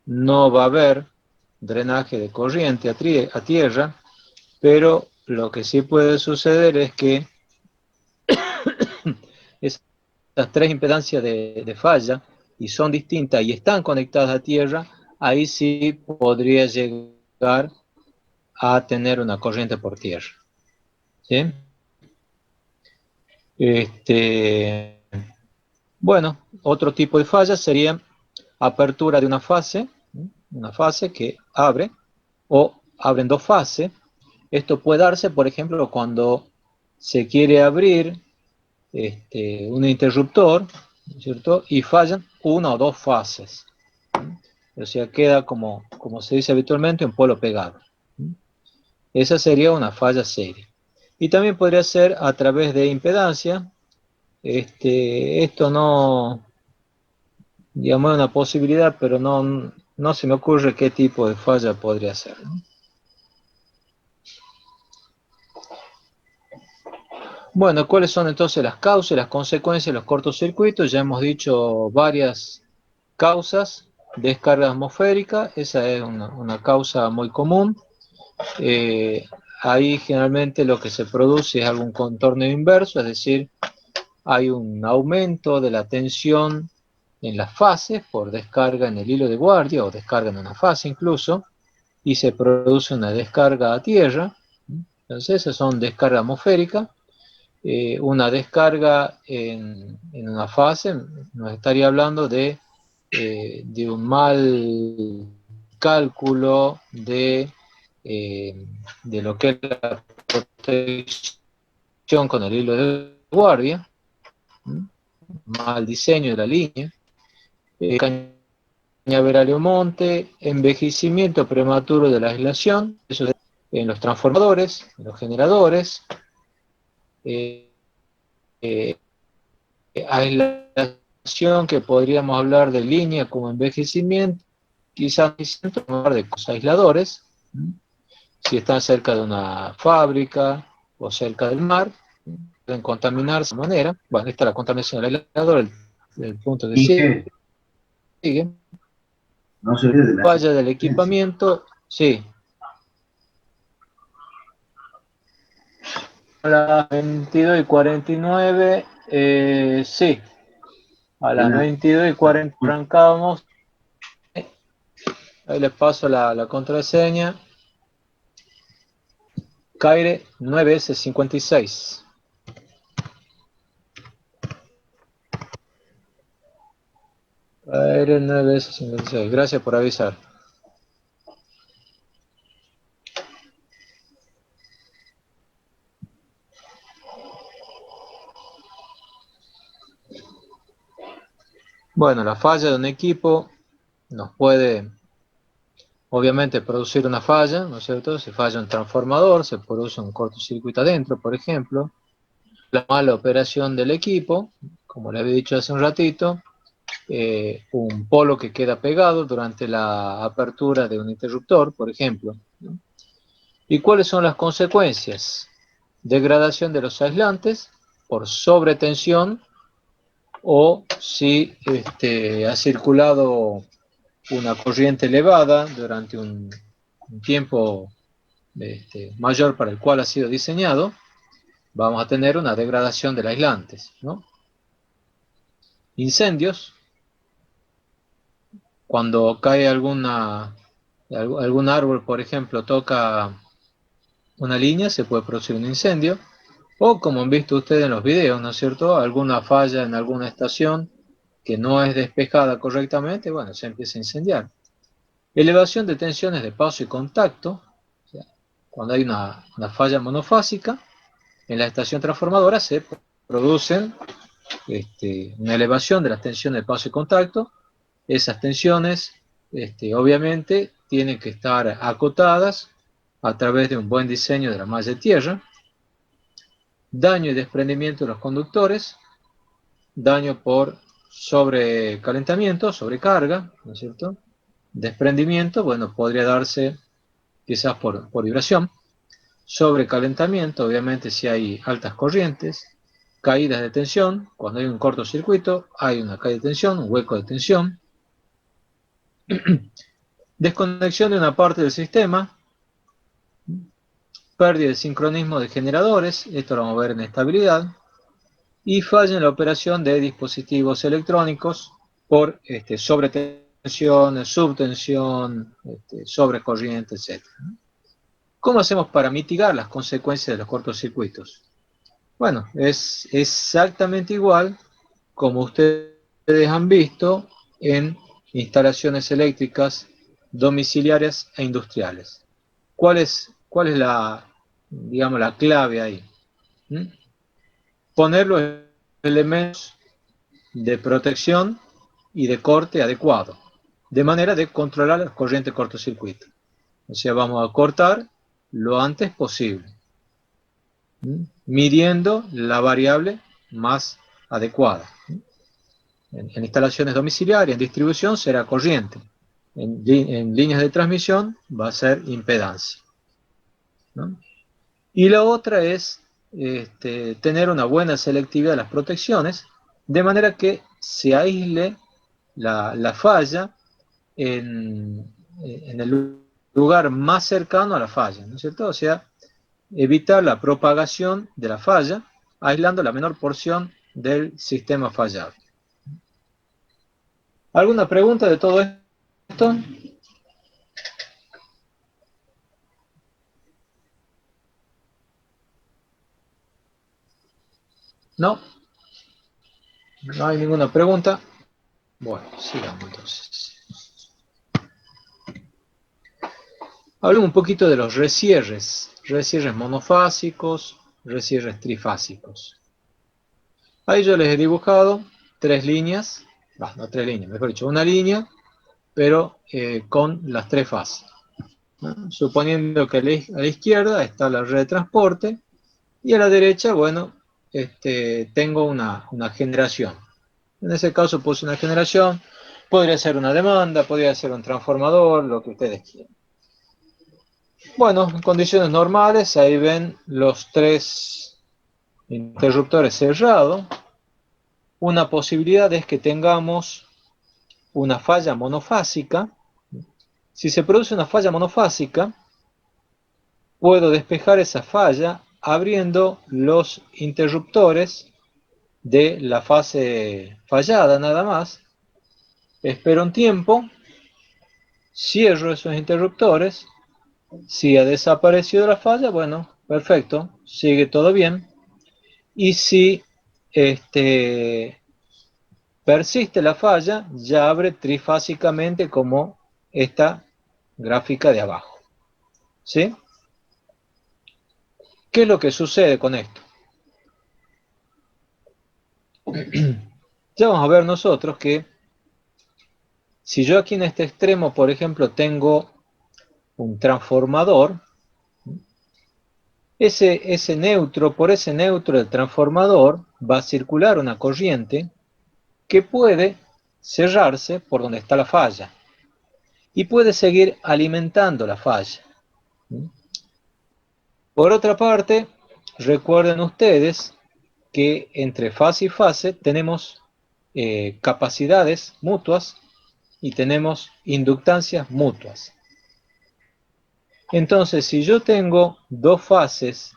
no va a haber drenaje de corriente a tierra, pero lo que sí puede suceder es que estas tres impedancias de falla y son distintas y están conectadas a tierra, ahí sí podría llegar a tener una corriente por tierra. ¿Sí? Bueno, otro tipo de falla sería apertura de una fase que abre, o abren dos fases. Esto puede darse, por ejemplo, cuando se quiere abrir un interruptor, ¿no es cierto? Y fallan una o dos fases. O sea, queda como se dice habitualmente, un polo pegado. Esa sería una falla seria. Y también podría ser a través de impedancia. Esto no, digamos, es una posibilidad, pero no se me ocurre qué tipo de falla podría ser, ¿no? Bueno, ¿cuáles son entonces las causas y las consecuencias de los cortocircuitos? Ya hemos dicho varias causas. Descarga atmosférica, esa es una causa muy común. Ahí generalmente lo que se produce es algún contorno inverso, es decir, hay un aumento de la tensión en las fases por descarga en el hilo de guardia o descarga en una fase incluso, y se produce una descarga a tierra. Entonces esas son descarga atmosférica. Una descarga en una fase nos estaría hablando de un mal cálculo de lo que es la protección con el hilo de guardia, mal diseño de la línea, cañaveral o monte, envejecimiento prematuro de la aislación, eso es en los transformadores, en los generadores, aislación, que podríamos hablar de línea como envejecimiento, quizás hablar de aisladores, si están cerca de una fábrica o cerca del mar, pueden contaminarse de manera. Bueno, esta es la contaminación del aislador, el punto que sigue. No se olvide de la Falla del equipamiento, sí. A las 22:49, sí. A las 22:40 arrancábamos. Ahí les paso la contraseña. Caire 9S56. Caire 9S56. Gracias por avisar. Bueno, la falla de un equipo nos puede, obviamente, producir una falla, ¿no es cierto? Se falla un transformador, se produce un cortocircuito adentro, por ejemplo. La mala operación del equipo, como le había dicho hace un ratito, un polo que queda pegado durante la apertura de un interruptor, por ejemplo, ¿no? ¿Y cuáles son las consecuencias? Degradación de los aislantes por sobretensión, o si ha circulado una corriente elevada durante un tiempo mayor para el cual ha sido diseñado, vamos a tener una degradación de los aislantes, ¿no? Incendios, cuando cae algún árbol, por ejemplo, toca una línea, se puede producir un incendio, o como han visto ustedes en los videos, ¿no es cierto?, alguna falla en alguna estación que no es despejada correctamente, bueno, se empieza a incendiar. Elevación de tensiones de paso y contacto, o sea, cuando hay una falla monofásica, en la estación transformadora se producen una elevación de las tensiones de paso y contacto. Esas tensiones, obviamente, tienen que estar acotadas a través de un buen diseño de la malla de tierra. Daño y desprendimiento de los conductores, daño por sobrecalentamiento, sobrecarga, ¿no es cierto? Desprendimiento, bueno, podría darse quizás por vibración, sobrecalentamiento, obviamente si hay altas corrientes, caídas de tensión, cuando hay un cortocircuito hay una caída de tensión, un hueco de tensión, desconexión de una parte del sistema, pérdida de sincronismo de generadores, esto lo vamos a ver en estabilidad, y falla en la operación de dispositivos electrónicos por sobretensión, subtensión, sobrecorriente, etc. ¿Cómo hacemos para mitigar las consecuencias de los cortocircuitos? Bueno, es exactamente igual como ustedes han visto en instalaciones eléctricas domiciliarias e industriales. ¿Cuál es la, digamos, la clave ahí? Poner los elementos de protección y de corte adecuado, de manera de controlar la corriente de cortocircuito. O sea, vamos a cortar lo antes posible, midiendo la variable más adecuada. En instalaciones domiciliarias, en distribución, será corriente. En líneas de transmisión va a ser impedancia, ¿no? Y la otra es tener una buena selectividad de las protecciones, de manera que se aísle la falla en el lugar más cercano a la falla, ¿no es cierto? O sea, evitar la propagación de la falla, aislando la menor porción del sistema fallado. ¿Alguna pregunta de todo esto? ¿No? ¿No hay ninguna pregunta? Bueno, sigamos entonces. Hablemos un poquito de los resierres monofásicos, resierres trifásicos. Ahí yo les he dibujado tres líneas, no tres líneas, mejor dicho, una línea, pero con las tres fases, ¿no? Suponiendo que a la izquierda está la red de transporte y a la derecha, bueno, tengo una generación. En ese caso puse una generación, podría ser una demanda, podría ser un transformador, lo que ustedes quieran. Bueno, en condiciones normales, ahí ven los tres interruptores cerrados. Una posibilidad es que tengamos una falla monofásica. Si se produce una falla monofásica, puedo despejar esa falla abriendo los interruptores de la fase fallada nada más. Espero un tiempo, cierro esos interruptores. Si ha desaparecido la falla, bueno, perfecto, sigue todo bien. Y si persiste la falla, ya abre trifásicamente como esta gráfica de abajo. ¿Sí? ¿Qué es lo que sucede con esto? Ya vamos a ver nosotros que si yo aquí en este extremo, por ejemplo, tengo un transformador, ese neutro, por ese neutro del transformador va a circular una corriente que puede cerrarse por donde está la falla y puede seguir alimentando la falla. Por otra parte, recuerden ustedes que entre fase y fase tenemos capacidades mutuas y tenemos inductancias mutuas. Entonces, si yo tengo dos fases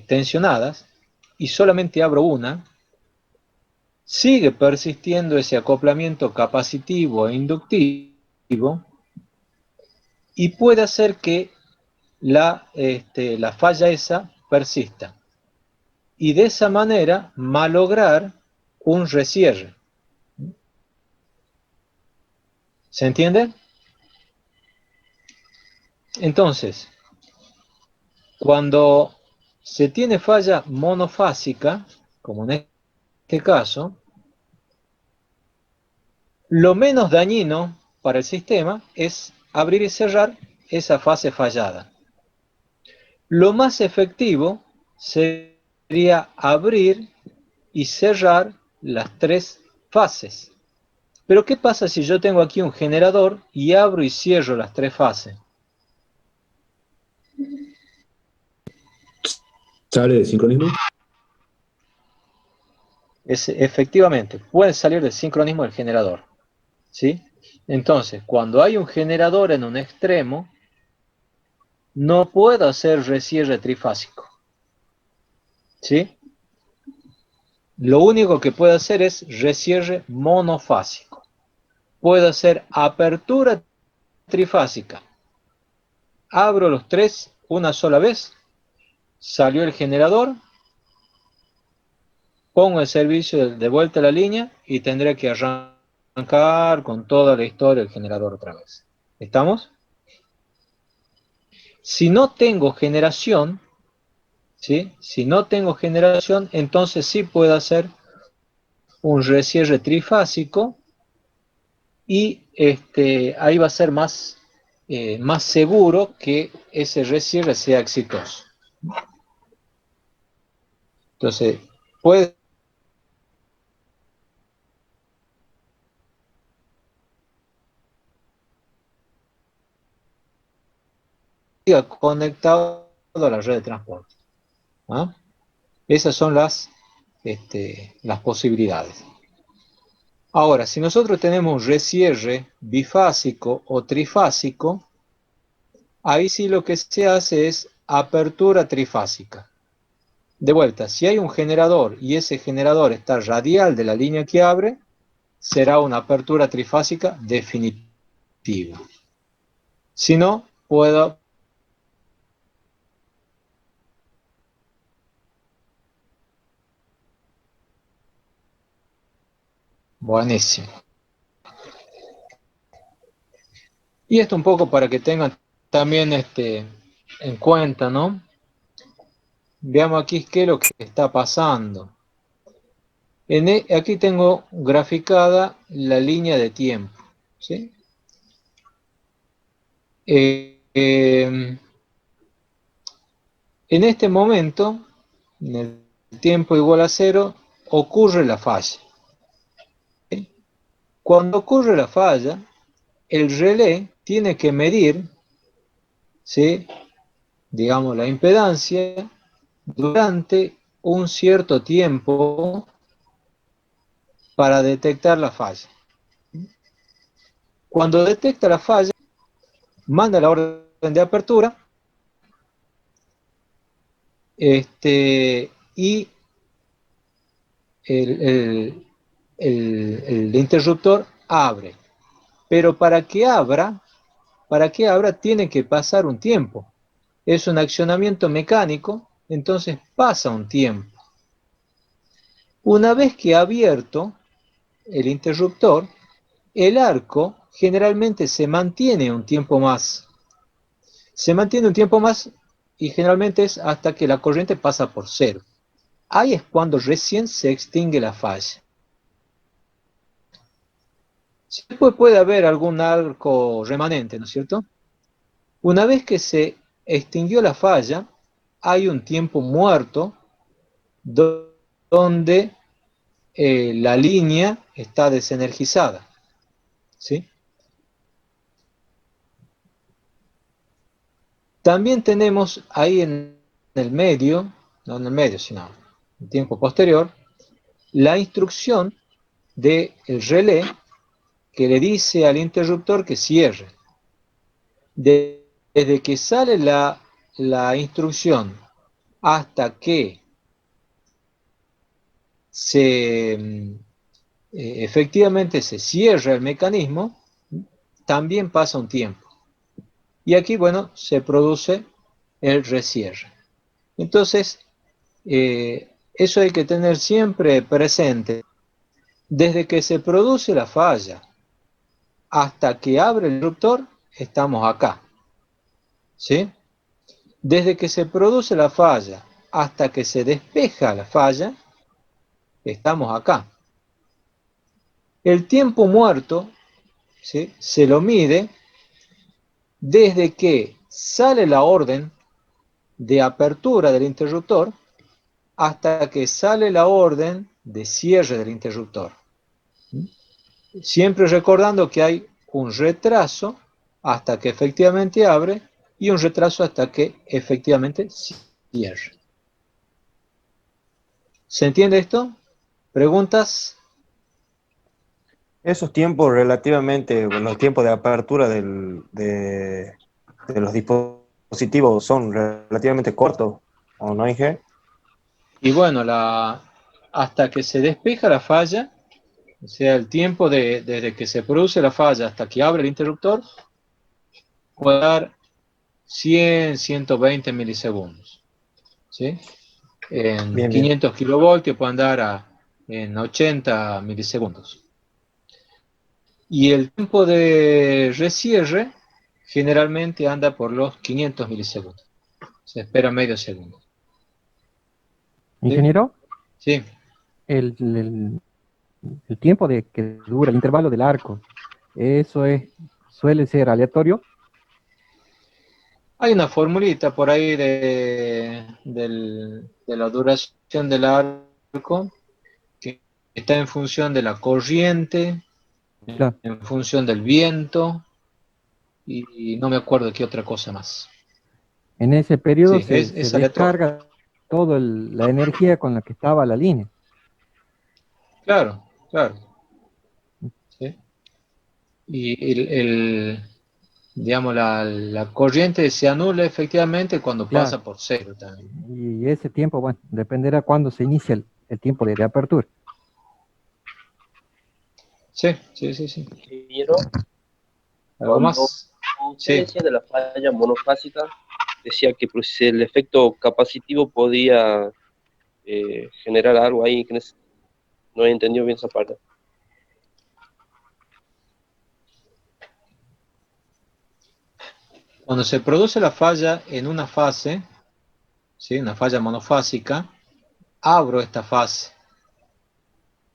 tensionadas y solamente abro una, sigue persistiendo ese acoplamiento capacitivo e inductivo y puede hacer que la falla esa persista. Y de esa manera malograr un resierre. ¿Se entiende? Entonces, cuando se tiene falla monofásica, como en este caso, lo menos dañino para el sistema es abrir y cerrar esa fase fallada. Lo más efectivo sería abrir y cerrar las tres fases. Pero ¿qué pasa si yo tengo aquí un generador y abro y cierro las tres fases? ¿Sale de sincronismo? Efectivamente, puede salir del sincronismo del generador, ¿sí? Entonces, cuando hay un generador en un extremo, no puedo hacer recierre trifásico, ¿sí? Lo único que puedo hacer es recierre monofásico. Puedo hacer apertura trifásica. Abro los tres una sola vez, salió el generador, pongo el servicio de vuelta a la línea y tendré que arrancar con toda la historia del generador otra vez. ¿Estamos? Si no tengo generación, ¿sí? Si no tengo generación, entonces sí puedo hacer un recierre trifásico y ahí va a ser más seguro que ese recierre sea exitoso. Entonces, puede conectado a la red de transporte. ¿Ah? Esas son las posibilidades. Ahora, si nosotros tenemos un recierre bifásico o trifásico, ahí sí lo que se hace es apertura trifásica. De vuelta, si hay un generador y ese generador está radial de la línea que abre, será una apertura trifásica definitiva. Si no, puedo... Buenísimo. Y esto un poco para que tengan también en cuenta, ¿no? Veamos aquí qué es lo que está pasando. Aquí tengo graficada la línea de tiempo, ¿sí? En este momento, en el tiempo igual a 0, ocurre la falla. ¿Sí? Cuando ocurre la falla, el relé tiene que medir, ¿sí?, digamos, la impedancia durante un cierto tiempo para detectar la falla. Cuando detecta la falla, manda la orden de apertura y el interruptor abre. Pero para que abra tiene que pasar un tiempo. Es un accionamiento mecánico, entonces pasa un tiempo. Una vez que ha abierto el interruptor, el arco generalmente se mantiene un tiempo más. Se mantiene un tiempo más y generalmente es hasta que la corriente pasa por 0. Ahí es cuando recién se extingue la falla. Después puede haber algún arco remanente, ¿no es cierto? Una vez que se extinguió la falla, hay un tiempo muerto donde la línea está desenergizada, ¿sí? También tenemos ahí en el medio, no en el medio, sino en tiempo posterior, la instrucción del relé que le dice al interruptor que cierre. Desde que sale la instrucción hasta que efectivamente se cierra el mecanismo, también pasa un tiempo. Y aquí, bueno, se produce el recierre. Entonces, eso hay que tener siempre presente. Desde que se produce la falla hasta que abre el interruptor, estamos acá. ¿Sí? Desde que se produce la falla hasta que se despeja la falla, estamos acá. El tiempo muerto, ¿sí?, se lo mide desde que sale la orden de apertura del interruptor hasta que sale la orden de cierre del interruptor. Siempre recordando que hay un retraso hasta que efectivamente abre y un retraso hasta que efectivamente cierre. ¿Se entiende esto? ¿Preguntas? Esos tiempos relativamente, bueno, los tiempos de apertura de los dispositivos son relativamente cortos, ¿o no, Inge? Y bueno, hasta que se despeja la falla, o sea, el tiempo desde que se produce la falla hasta que abre el interruptor, puede dar 100, 120 milisegundos. ¿Sí? En Bien, bien. 500 kilovoltios pueden dar en 80 milisegundos. Y el tiempo de recierre generalmente anda por los 500 milisegundos. Se espera medio segundo. ¿Sí? Ingeniero, Sí. el tiempo de que dura el intervalo del arco, suele ser aleatorio. Hay una formulita por ahí de la duración del arco que está en función de la corriente, Claro. en función del viento y no me acuerdo de qué otra cosa más. En ese periodo Sí, se es aleatorio. descarga toda la energía con la que estaba la línea. Claro, claro. ¿Sí? Y digamos, la corriente se anula efectivamente cuando Claro. pasa por cero también. Y ese tiempo, bueno, dependerá cuándo se inicia el tiempo de apertura. Sí, sí, sí, sí. Ingeniero, ¿Algo más? usted Sí. decía de la falla monofásica, decía que pues, el efecto capacitivo podía generar algo ahí, que no he entendido bien esa parte. Cuando se produce la falla en una fase, ¿sí? Una falla monofásica, abro esta fase.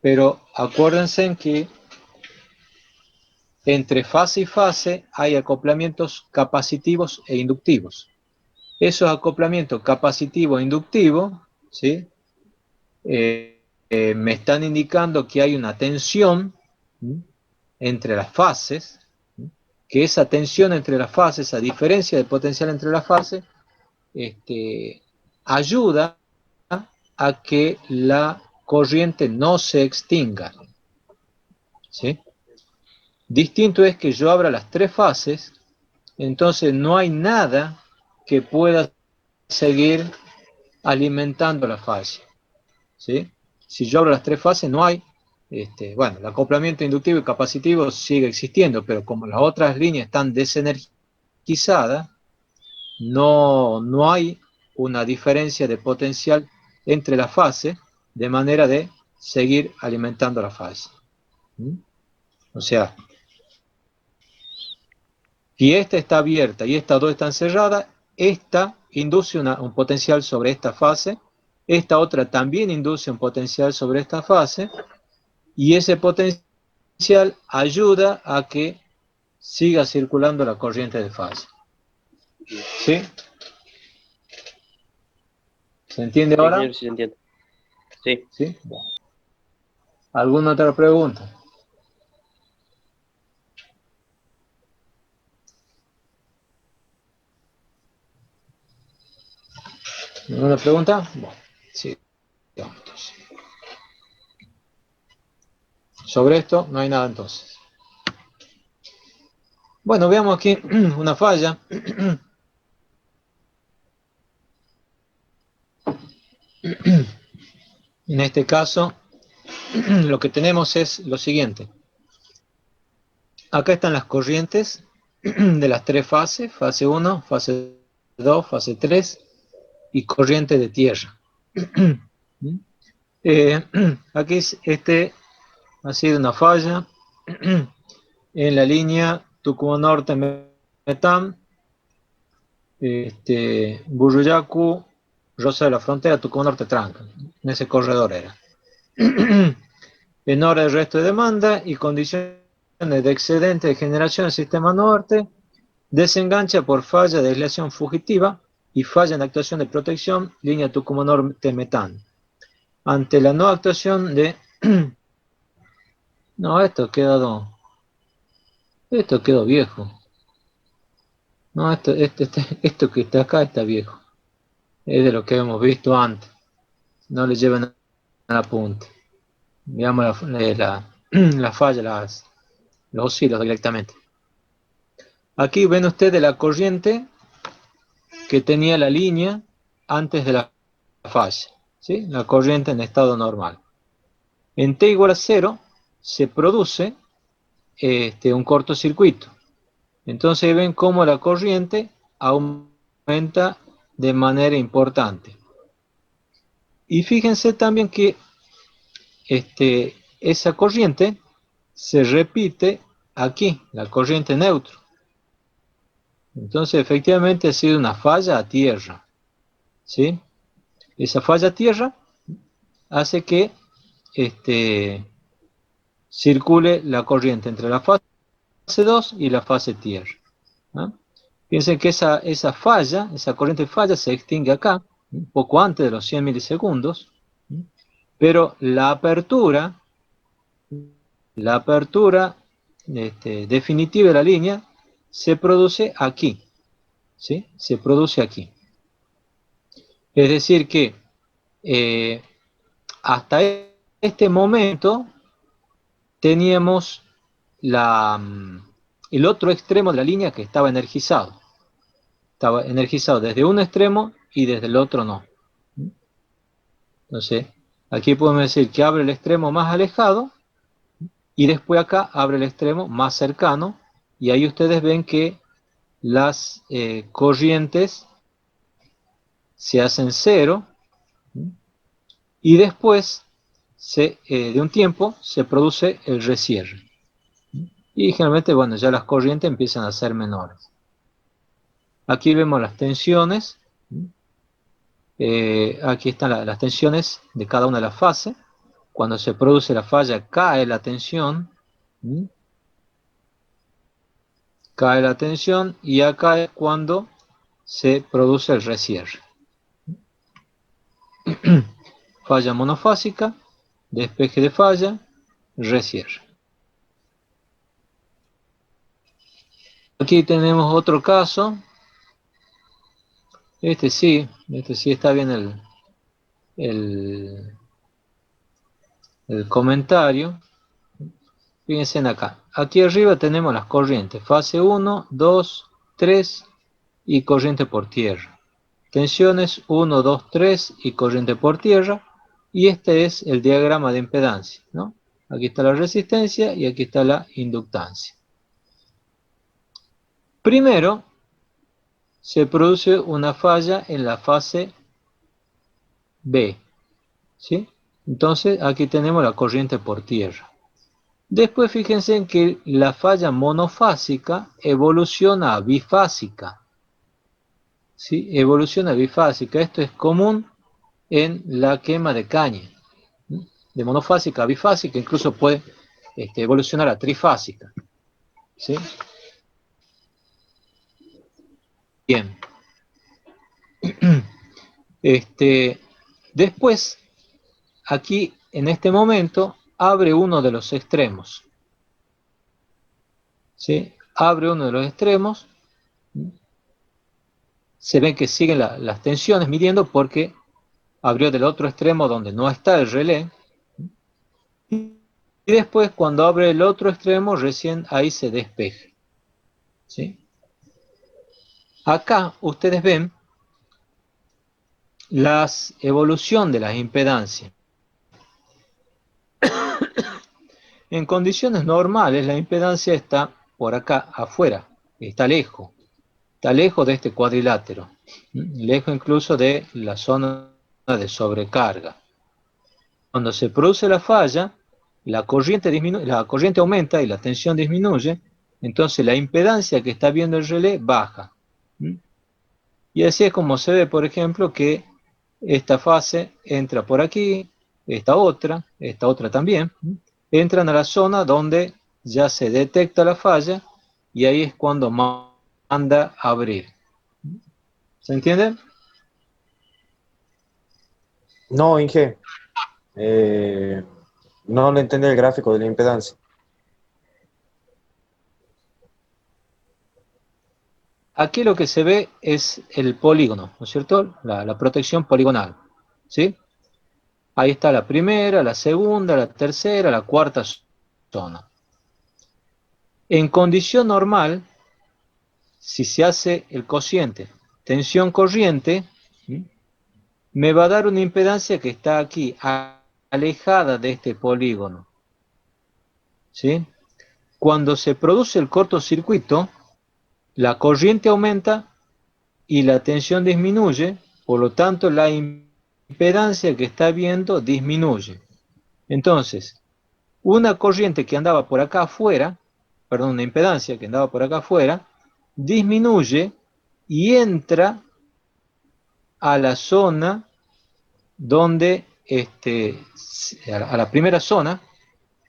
Pero acuérdense en que entre fase y fase hay acoplamientos capacitivos e inductivos. Esos acoplamientos capacitivo e inductivo, ¿sí? Me están indicando que hay una tensión, ¿sí?, entre las fases, ¿sí?, que esa tensión entre las fases, a diferencia del potencial entre las fases, ayuda a que la corriente no se extinga. ¿Sí? Distinto es que yo abra las tres fases, entonces no hay nada que pueda seguir alimentando la fase. ¿Sí? Si yo abro las tres fases, no hay, bueno, el acoplamiento inductivo y capacitivo sigue existiendo, pero como las otras líneas están desenergizadas, no hay una diferencia de potencial entre las fases, de manera de seguir alimentando la fase. ¿Mm? O sea, si esta está abierta y estas dos están cerradas, esta induce un potencial sobre esta fase, esta otra también induce un potencial sobre esta fase, y ese potencial ayuda a que siga circulando la corriente de fase. ¿Sí? ¿Se entiende Sí, ahora? ingeniero, sí se entiende. Sí. ¿Sí? Bueno. ¿Alguna otra pregunta? ¿Alguna pregunta? Bueno, sí. Entonces. Sobre esto no hay nada entonces. Bueno, veamos aquí una falla. En este caso, lo que tenemos es lo siguiente. Acá están las corrientes de las tres fases, fase 1, fase 2, fase 3 y corriente de tierra. Aquí ha sido una falla en la línea Tucumán Norte-Metán, Burruyacu, Rosa de la Frontera, Tucumán Norte-Tranca. En ese corredor era. En hora de resto de demanda y condiciones de excedente de generación del sistema norte, desengancha por falla de aislación fugitiva y falla en actuación de protección, línea Tucumán Norte-Metán. Ante la no actuación de... No, esto quedó viejo. No, esto que está acá está viejo. Es de lo que hemos visto antes. No le llevan punta. Veamos la falla, los hilos directamente. Aquí ven ustedes la corriente que tenía la línea antes de la falla, ¿sí? La corriente en estado normal. En T igual a 0 se produce un cortocircuito. Entonces ven cómo la corriente aumenta de manera importante. Y fíjense también que esa corriente se repite aquí, la corriente neutro. Entonces efectivamente ha sido una falla a tierra, ¿sí? Esa falla a tierra hace que circule la corriente entre la fase 2 y la fase tierra, ¿no? Piensen que esa falla, esa corriente falla se extingue acá, un poco antes de los 100 milisegundos, pero la apertura definitiva de la línea se produce aquí, ¿sí? Se produce aquí. Es decir que hasta este momento teníamos el otro extremo de la línea que estaba energizado. Estaba energizado desde un extremo y desde el otro no. Entonces, aquí podemos decir que abre el extremo más alejado y después acá abre el extremo más cercano, y ahí ustedes ven que las corrientes se hacen cero, y después de un tiempo se produce el recierre. Y generalmente, bueno, ya las corrientes empiezan a ser menores. Aquí vemos las tensiones. Aquí están las tensiones de cada una de las fases. Cuando se produce la falla, cae la tensión. Cae la tensión, y acá es cuando se produce el recierre. Falla monofásica, despeje de falla, recierre. Aquí tenemos otro caso. Este sí está bien el comentario. Fíjense acá. Aquí arriba tenemos las corrientes. Fase 1, 2, 3 y corriente por tierra. Tensiones 1, 2, 3 y corriente por tierra. Y este es el diagrama de impedancia, ¿no? Aquí está la resistencia y aquí está la inductancia. Primero, se produce una falla en la fase B, ¿sí? Entonces, aquí tenemos la corriente por tierra. Después, fíjense en que la falla monofásica evoluciona a bifásica, ¿sí? Evoluciona a bifásica. Esto es común en la quema de caña. De monofásica a bifásica, incluso puede evolucionar a trifásica, ¿sí? Bien. Después, aquí en este momento, abre uno de los extremos, ¿sí? Abre uno de los extremos. Se ven que siguen las tensiones midiendo porque abrió del otro extremo donde no está el relé. Y después, cuando abre el otro extremo, recién ahí se despeja, ¿sí? Acá ustedes ven la evolución de las impedancias. En condiciones normales, la impedancia está por acá afuera, está lejos de este cuadrilátero, lejos incluso de la zona de sobrecarga. Cuando se produce la falla, la corriente aumenta y la tensión disminuye, entonces la impedancia que está viendo el relé baja. Y así es como se ve, por ejemplo, que esta fase entra por aquí, esta otra también, entran a la zona donde ya se detecta la falla, y ahí es cuando manda a abrir. ¿Se entiende? No, Inge. No le entendí el gráfico de la impedancia. Aquí lo que se ve es el polígono, ¿no es cierto? La protección poligonal, ¿sí? Ahí está la primera, la segunda, la tercera, la cuarta zona. En condición normal, si se hace el cociente tensión corriente, me va a dar una impedancia que está aquí, alejada de este polígono. ¿Sí? Cuando se produce el cortocircuito, la corriente aumenta y la tensión disminuye, por lo tanto la impedancia que está viendo disminuye. Entonces, una corriente que andaba por acá afuera, perdón, una impedancia que andaba por acá afuera, disminuye y entra a la zona donde, a la primera zona,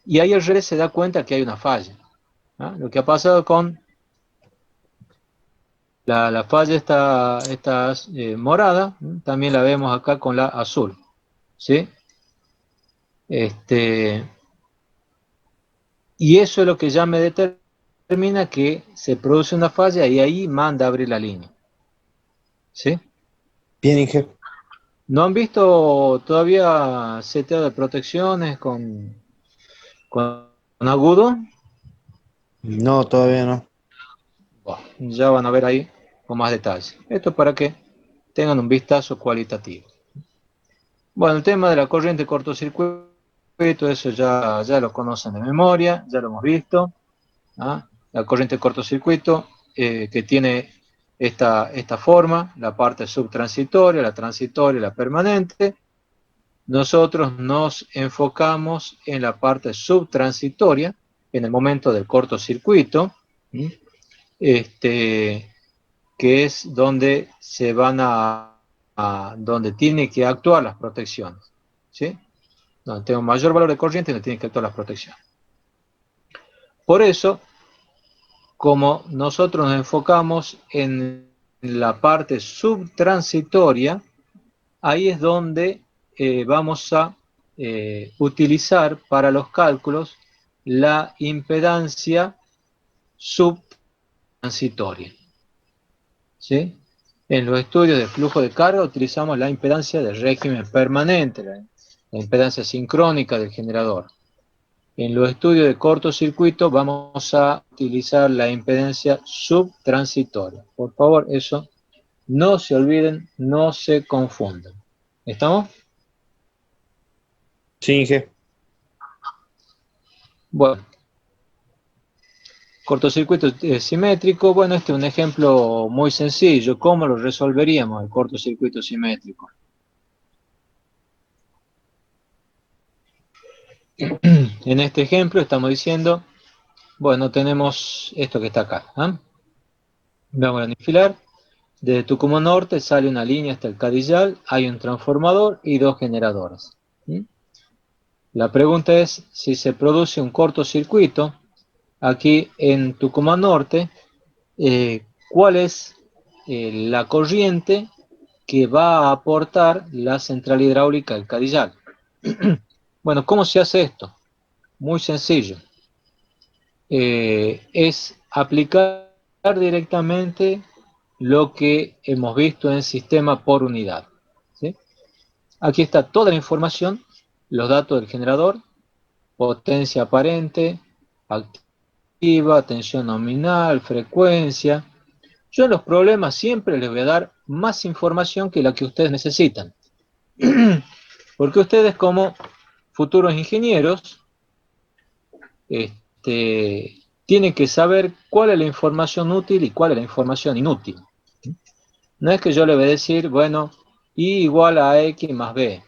y ahí el relé se da cuenta que hay una falla. ¿Ah? Lo que ha pasado con la falla esta morada, también la vemos acá con la azul. ¿Sí? Y eso es lo que ya me determina que se produce una falla y ahí manda a abrir la línea. ¿Sí? Bien, Inge. ¿No han visto todavía seteo de protecciones con agudo? No, todavía no. Bueno, ya van a ver ahí con más detalle. Esto es para que tengan un vistazo cualitativo. Bueno, el tema de la corriente cortocircuito, eso ya lo conocen de memoria, ya lo hemos visto. ¿Ah? La corriente cortocircuito que tiene esta forma, la parte subtransitoria, la transitoria y la permanente. Nosotros nos enfocamos en la parte subtransitoria, en el momento del cortocircuito, que es donde se van donde tiene que actuar las protecciones, ¿sí? Donde tengo mayor valor de corriente, donde tienen que actuar las protecciones. Por eso, como nosotros nos enfocamos en la parte subtransitoria, ahí es donde vamos a utilizar para los cálculos la impedancia subtransitoria. ¿Sí? En los estudios de flujo de carga utilizamos la impedancia de régimen permanente, la impedancia sincrónica del generador. En los estudios de cortocircuito vamos a utilizar la impedancia subtransitoria. Por favor, eso no se olviden, no se confundan. ¿Estamos? Sí, Inge. Bueno, cortocircuito simétrico. Bueno, este es un ejemplo muy sencillo. ¿Cómo lo resolveríamos el cortocircuito simétrico? En este ejemplo estamos diciendo, bueno, tenemos esto que está acá. ¿Eh? Vamos a anifilar. Desde Tucumán Norte sale una línea hasta el Cadillal, hay un transformador y dos generadores. La pregunta es si se produce un cortocircuito aquí en Tucumán Norte, ¿cuál es la corriente que va a aportar la central hidráulica del Cadillal? Bueno, ¿cómo se hace esto? Muy sencillo. Es aplicar directamente lo que hemos visto en sistema por unidad. ¿Sí? Aquí está toda la información, los datos del generador, potencia aparente, activa, tensión nominal, frecuencia. Yo en los problemas siempre les voy a dar más información que la que ustedes necesitan. Porque ustedes como futuros ingenieros tienen que saber cuál es la información útil y cuál es la información inútil. No es que yo le voy a decir, bueno, I igual a X más B.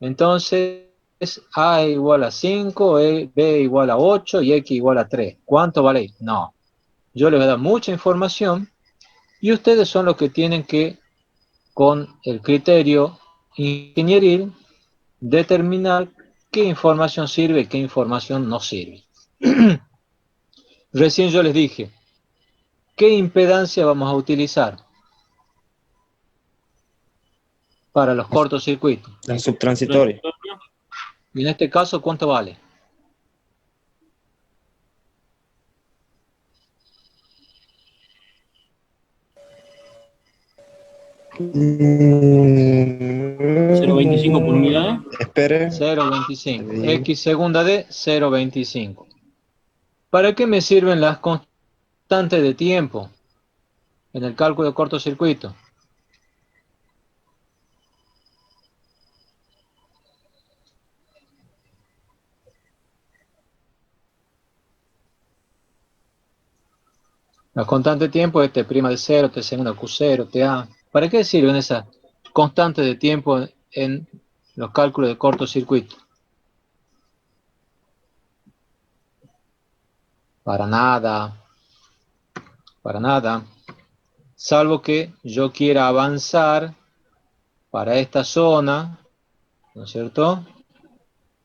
Entonces, A igual a 5, B igual a 8 y X igual a 3. ¿Cuánto vale I? No. Yo les voy a dar mucha información y ustedes son los que tienen que, con el criterio ingenieril, determinar qué información sirve y qué información no sirve. Recién yo les dije, ¿qué impedancia vamos a utilizar para los cortocircuitos? La subtransitoria. Y en este caso, ¿cuánto vale? ¿0.25 por unidad? Espere. 0,25. Ahí. X segunda de 0,25. ¿Para qué me sirven las constantes de tiempo en el cálculo de cortocircuito? La constante de tiempo es T' de 0, T segunda Q0, TA. ¿Para qué sirven esas constantes de tiempo en los cálculos de cortocircuito? Para nada. Para nada. Salvo que yo quiera avanzar para esta zona, ¿no es cierto?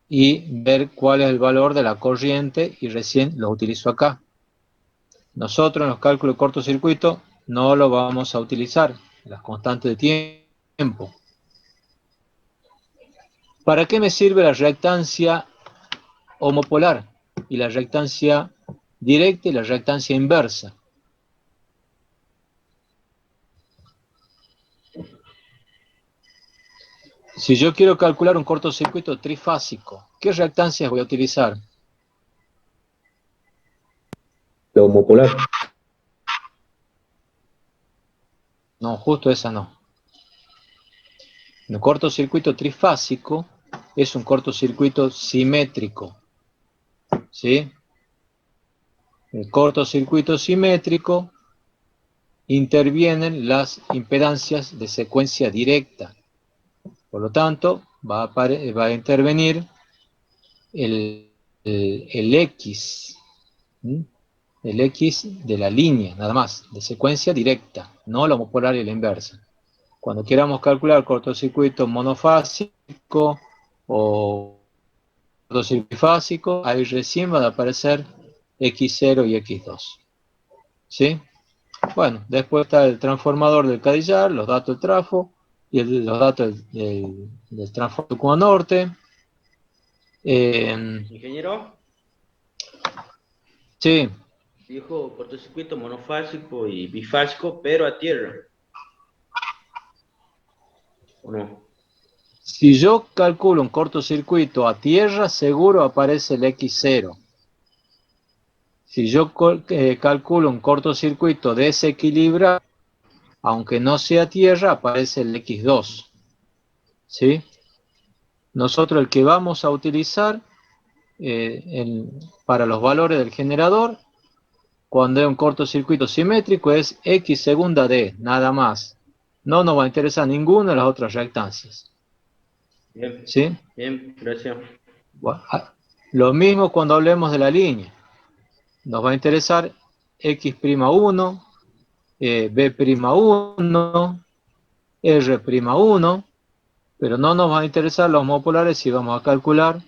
Y ver cuál es el valor de la corriente y recién lo utilizo acá. Nosotros en los cálculos de cortocircuito no lo vamos a utilizar, las constantes de tiempo. ¿Para qué me sirve la reactancia homopolar y la reactancia directa y la reactancia inversa? Si yo quiero calcular un cortocircuito trifásico, ¿qué reactancias voy a utilizar? La homopolar. No, justo esa no. Un cortocircuito trifásico es un cortocircuito simétrico. ¿Sí? El cortocircuito simétrico intervienen las impedancias de secuencia directa. Por lo tanto, va a intervenir el X. ¿Sí? El X de la línea, nada más, de secuencia directa, no la homopolar y la inversa. Cuando queramos calcular cortocircuito monofásico o cortocircuito bifásico, ahí recién van a aparecer X0 y X2. ¿Sí? Bueno, después está el transformador del Cadillar, los datos del trafo y los datos del transformador Tucumán Norte. Ingeniero, Sí. dijo cortocircuito monofásico y bifásico, pero a tierra. ¿O no? Si yo calculo un cortocircuito a tierra, seguro aparece el X0. Si yo calculo un cortocircuito desequilibrado, aunque no sea tierra, aparece el X2. ¿Sí? Nosotros el que vamos a utilizar para los valores del generador, cuando es un cortocircuito simétrico, es X segunda D, nada más. No nos va a interesar ninguna de las otras reactancias. Bien, ¿Sí? bien, gracias. Bueno, lo mismo cuando hablemos de la línea. Nos va a interesar X'1, B'1, R'1, pero no nos van a interesar los homopolares si vamos a calcular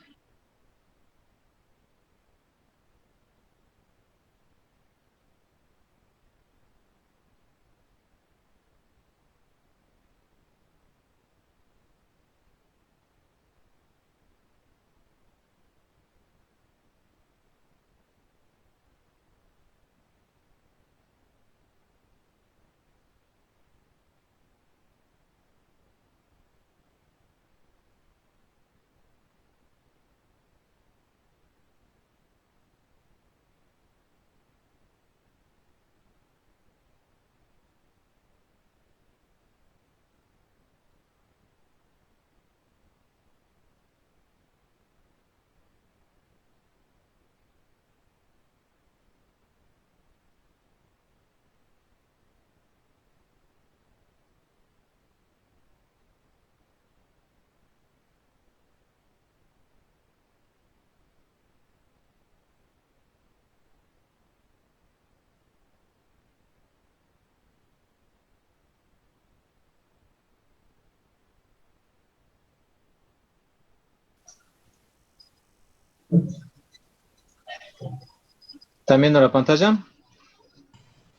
¿Están viendo la pantalla?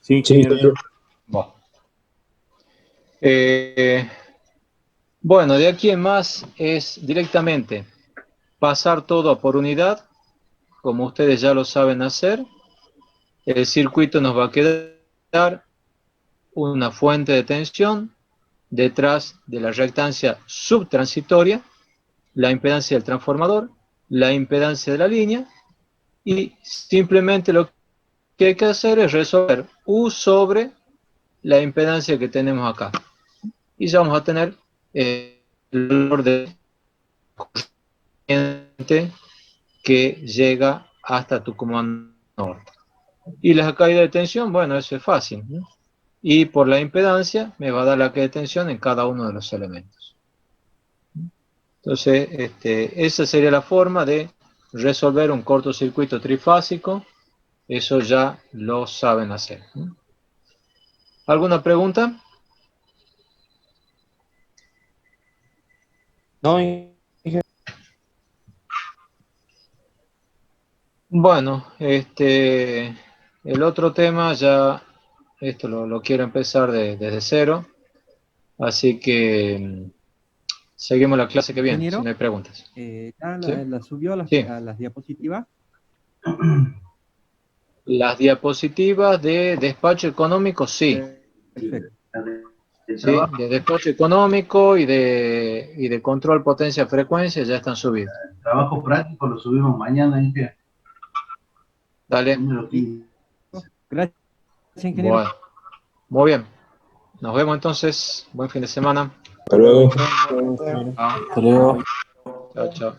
Sí, Sí, ingeniero. Bueno. Bueno, de aquí en más es directamente pasar todo por unidad, como ustedes ya lo saben hacer. El circuito nos va a quedar una fuente de tensión detrás de la reactancia subtransitoria, la impedancia del transformador, la impedancia de la línea, y simplemente lo que hay que hacer es resolver U sobre la impedancia que tenemos acá. Y ya vamos a tener el valor de corriente que llega hasta Tucumán Norte. Y la caída de tensión, bueno, eso es fácil, ¿no? Y por la impedancia me va a dar la caída de tensión en cada uno de los elementos. Entonces, esa sería la forma de resolver un cortocircuito trifásico. Eso ya lo saben hacer, ¿no? ¿Alguna pregunta? No, Bueno, el otro tema ya, esto lo quiero empezar desde cero, así que seguimos la clase que viene, si Ingeniero, no hay preguntas. ¿ya ¿Sí? la subió Sí. a las diapositivas? Las diapositivas de despacho económico, sí. Perfecto. Sí, de despacho económico y de control potencia frecuencia ya están subidas. El trabajo práctico lo subimos mañana, ¿eh? Dale. Número 15. Gracias, ingeniero. Bueno, muy bien. Nos vemos entonces. Buen fin de semana. Hasta luego. Chao. Hasta luego. Chao, chao.